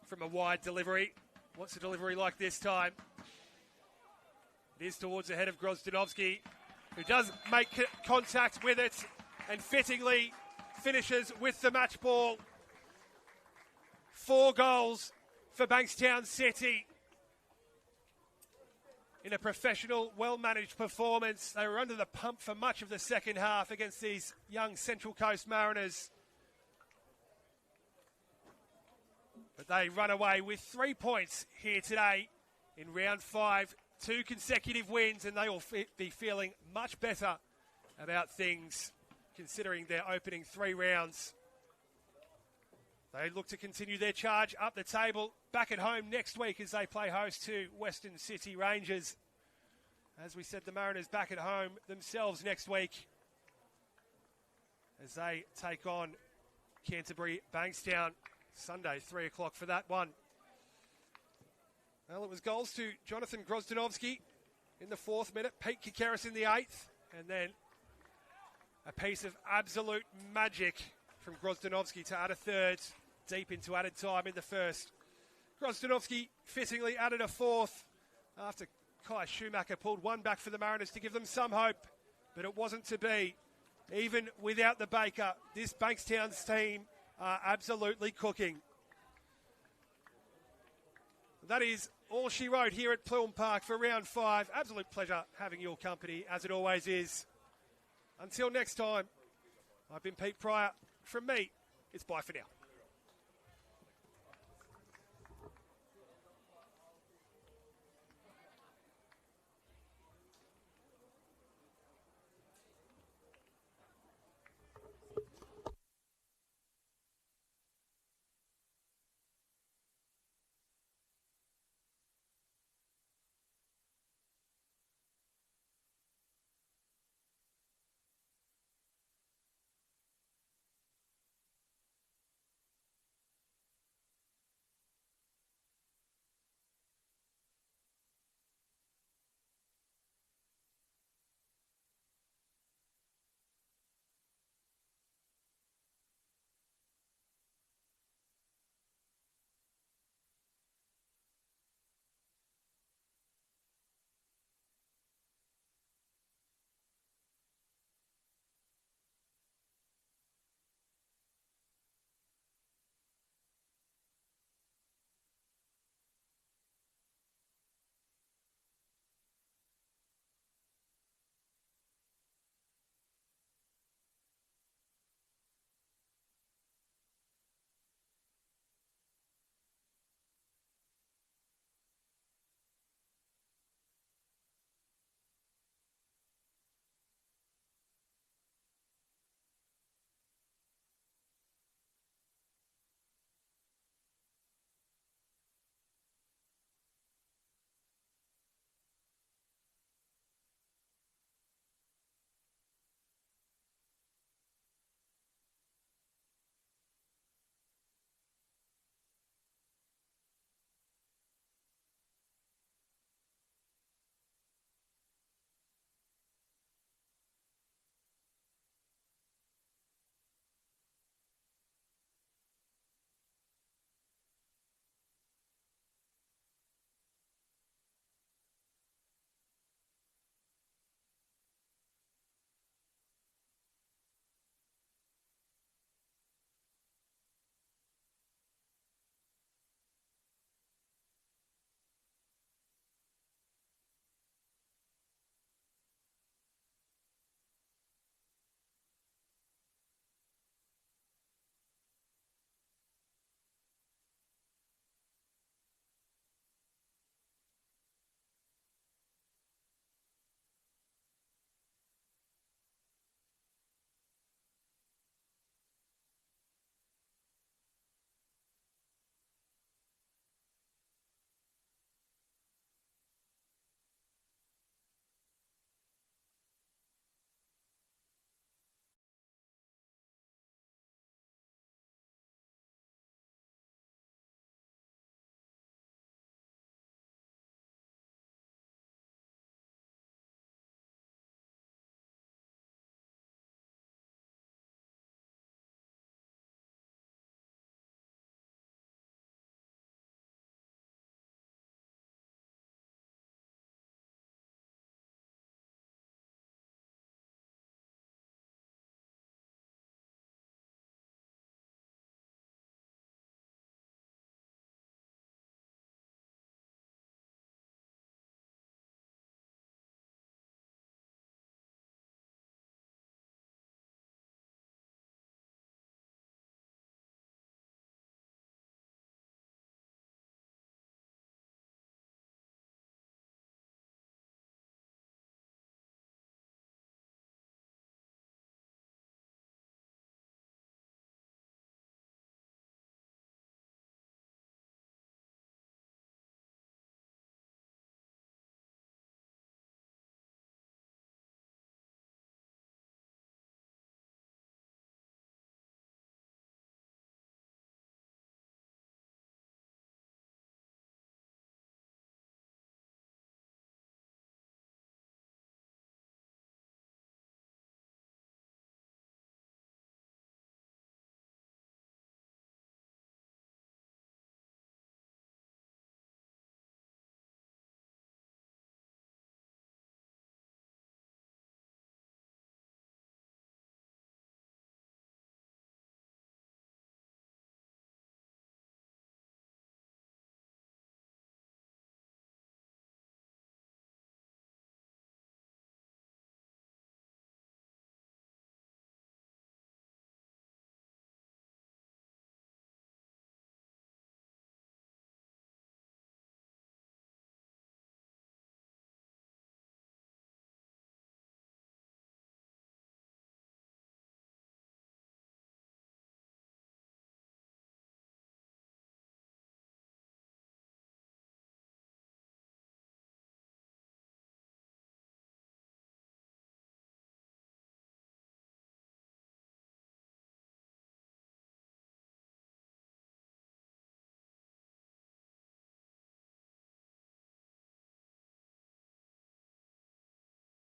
from a wide delivery. What's a delivery like this time? It is towards the head of Grozdanovsky, who does make contact with it and fittingly finishes with the match ball. 4 goals for Bankstown City. In a professional, well-managed performance. They were under the pump for much of the second half against these young Central Coast Mariners. But they run away with 3 points here today in round 5. 2 consecutive wins, and they will be feeling much better about things considering their opening 3 rounds. They look to continue their charge up the table, back at home next week as they play host to Western City Rangers. As we said, the Mariners back at home themselves next week as they take on Canterbury Bankstown. Sunday, 3 o'clock for that one. Well, it was goals to Jonathan Grozdanovsky in the 4th minute, Pete Kikaris in the 8th, and then a piece of absolute magic from Grozdanovsky to add a 3rd deep into added time in the 1st. Grozdanovsky fittingly added a 4th after Kai Schumacher pulled one back for the Mariners to give them some hope, but it wasn't to be. Even without the Baker, this Bankstown's team are absolutely cooking. That is all she wrote here at Pluim Park for round 5. Absolute pleasure having your company, as it always is. Until next time, I've been Pete Pryor. From me, it's bye for now.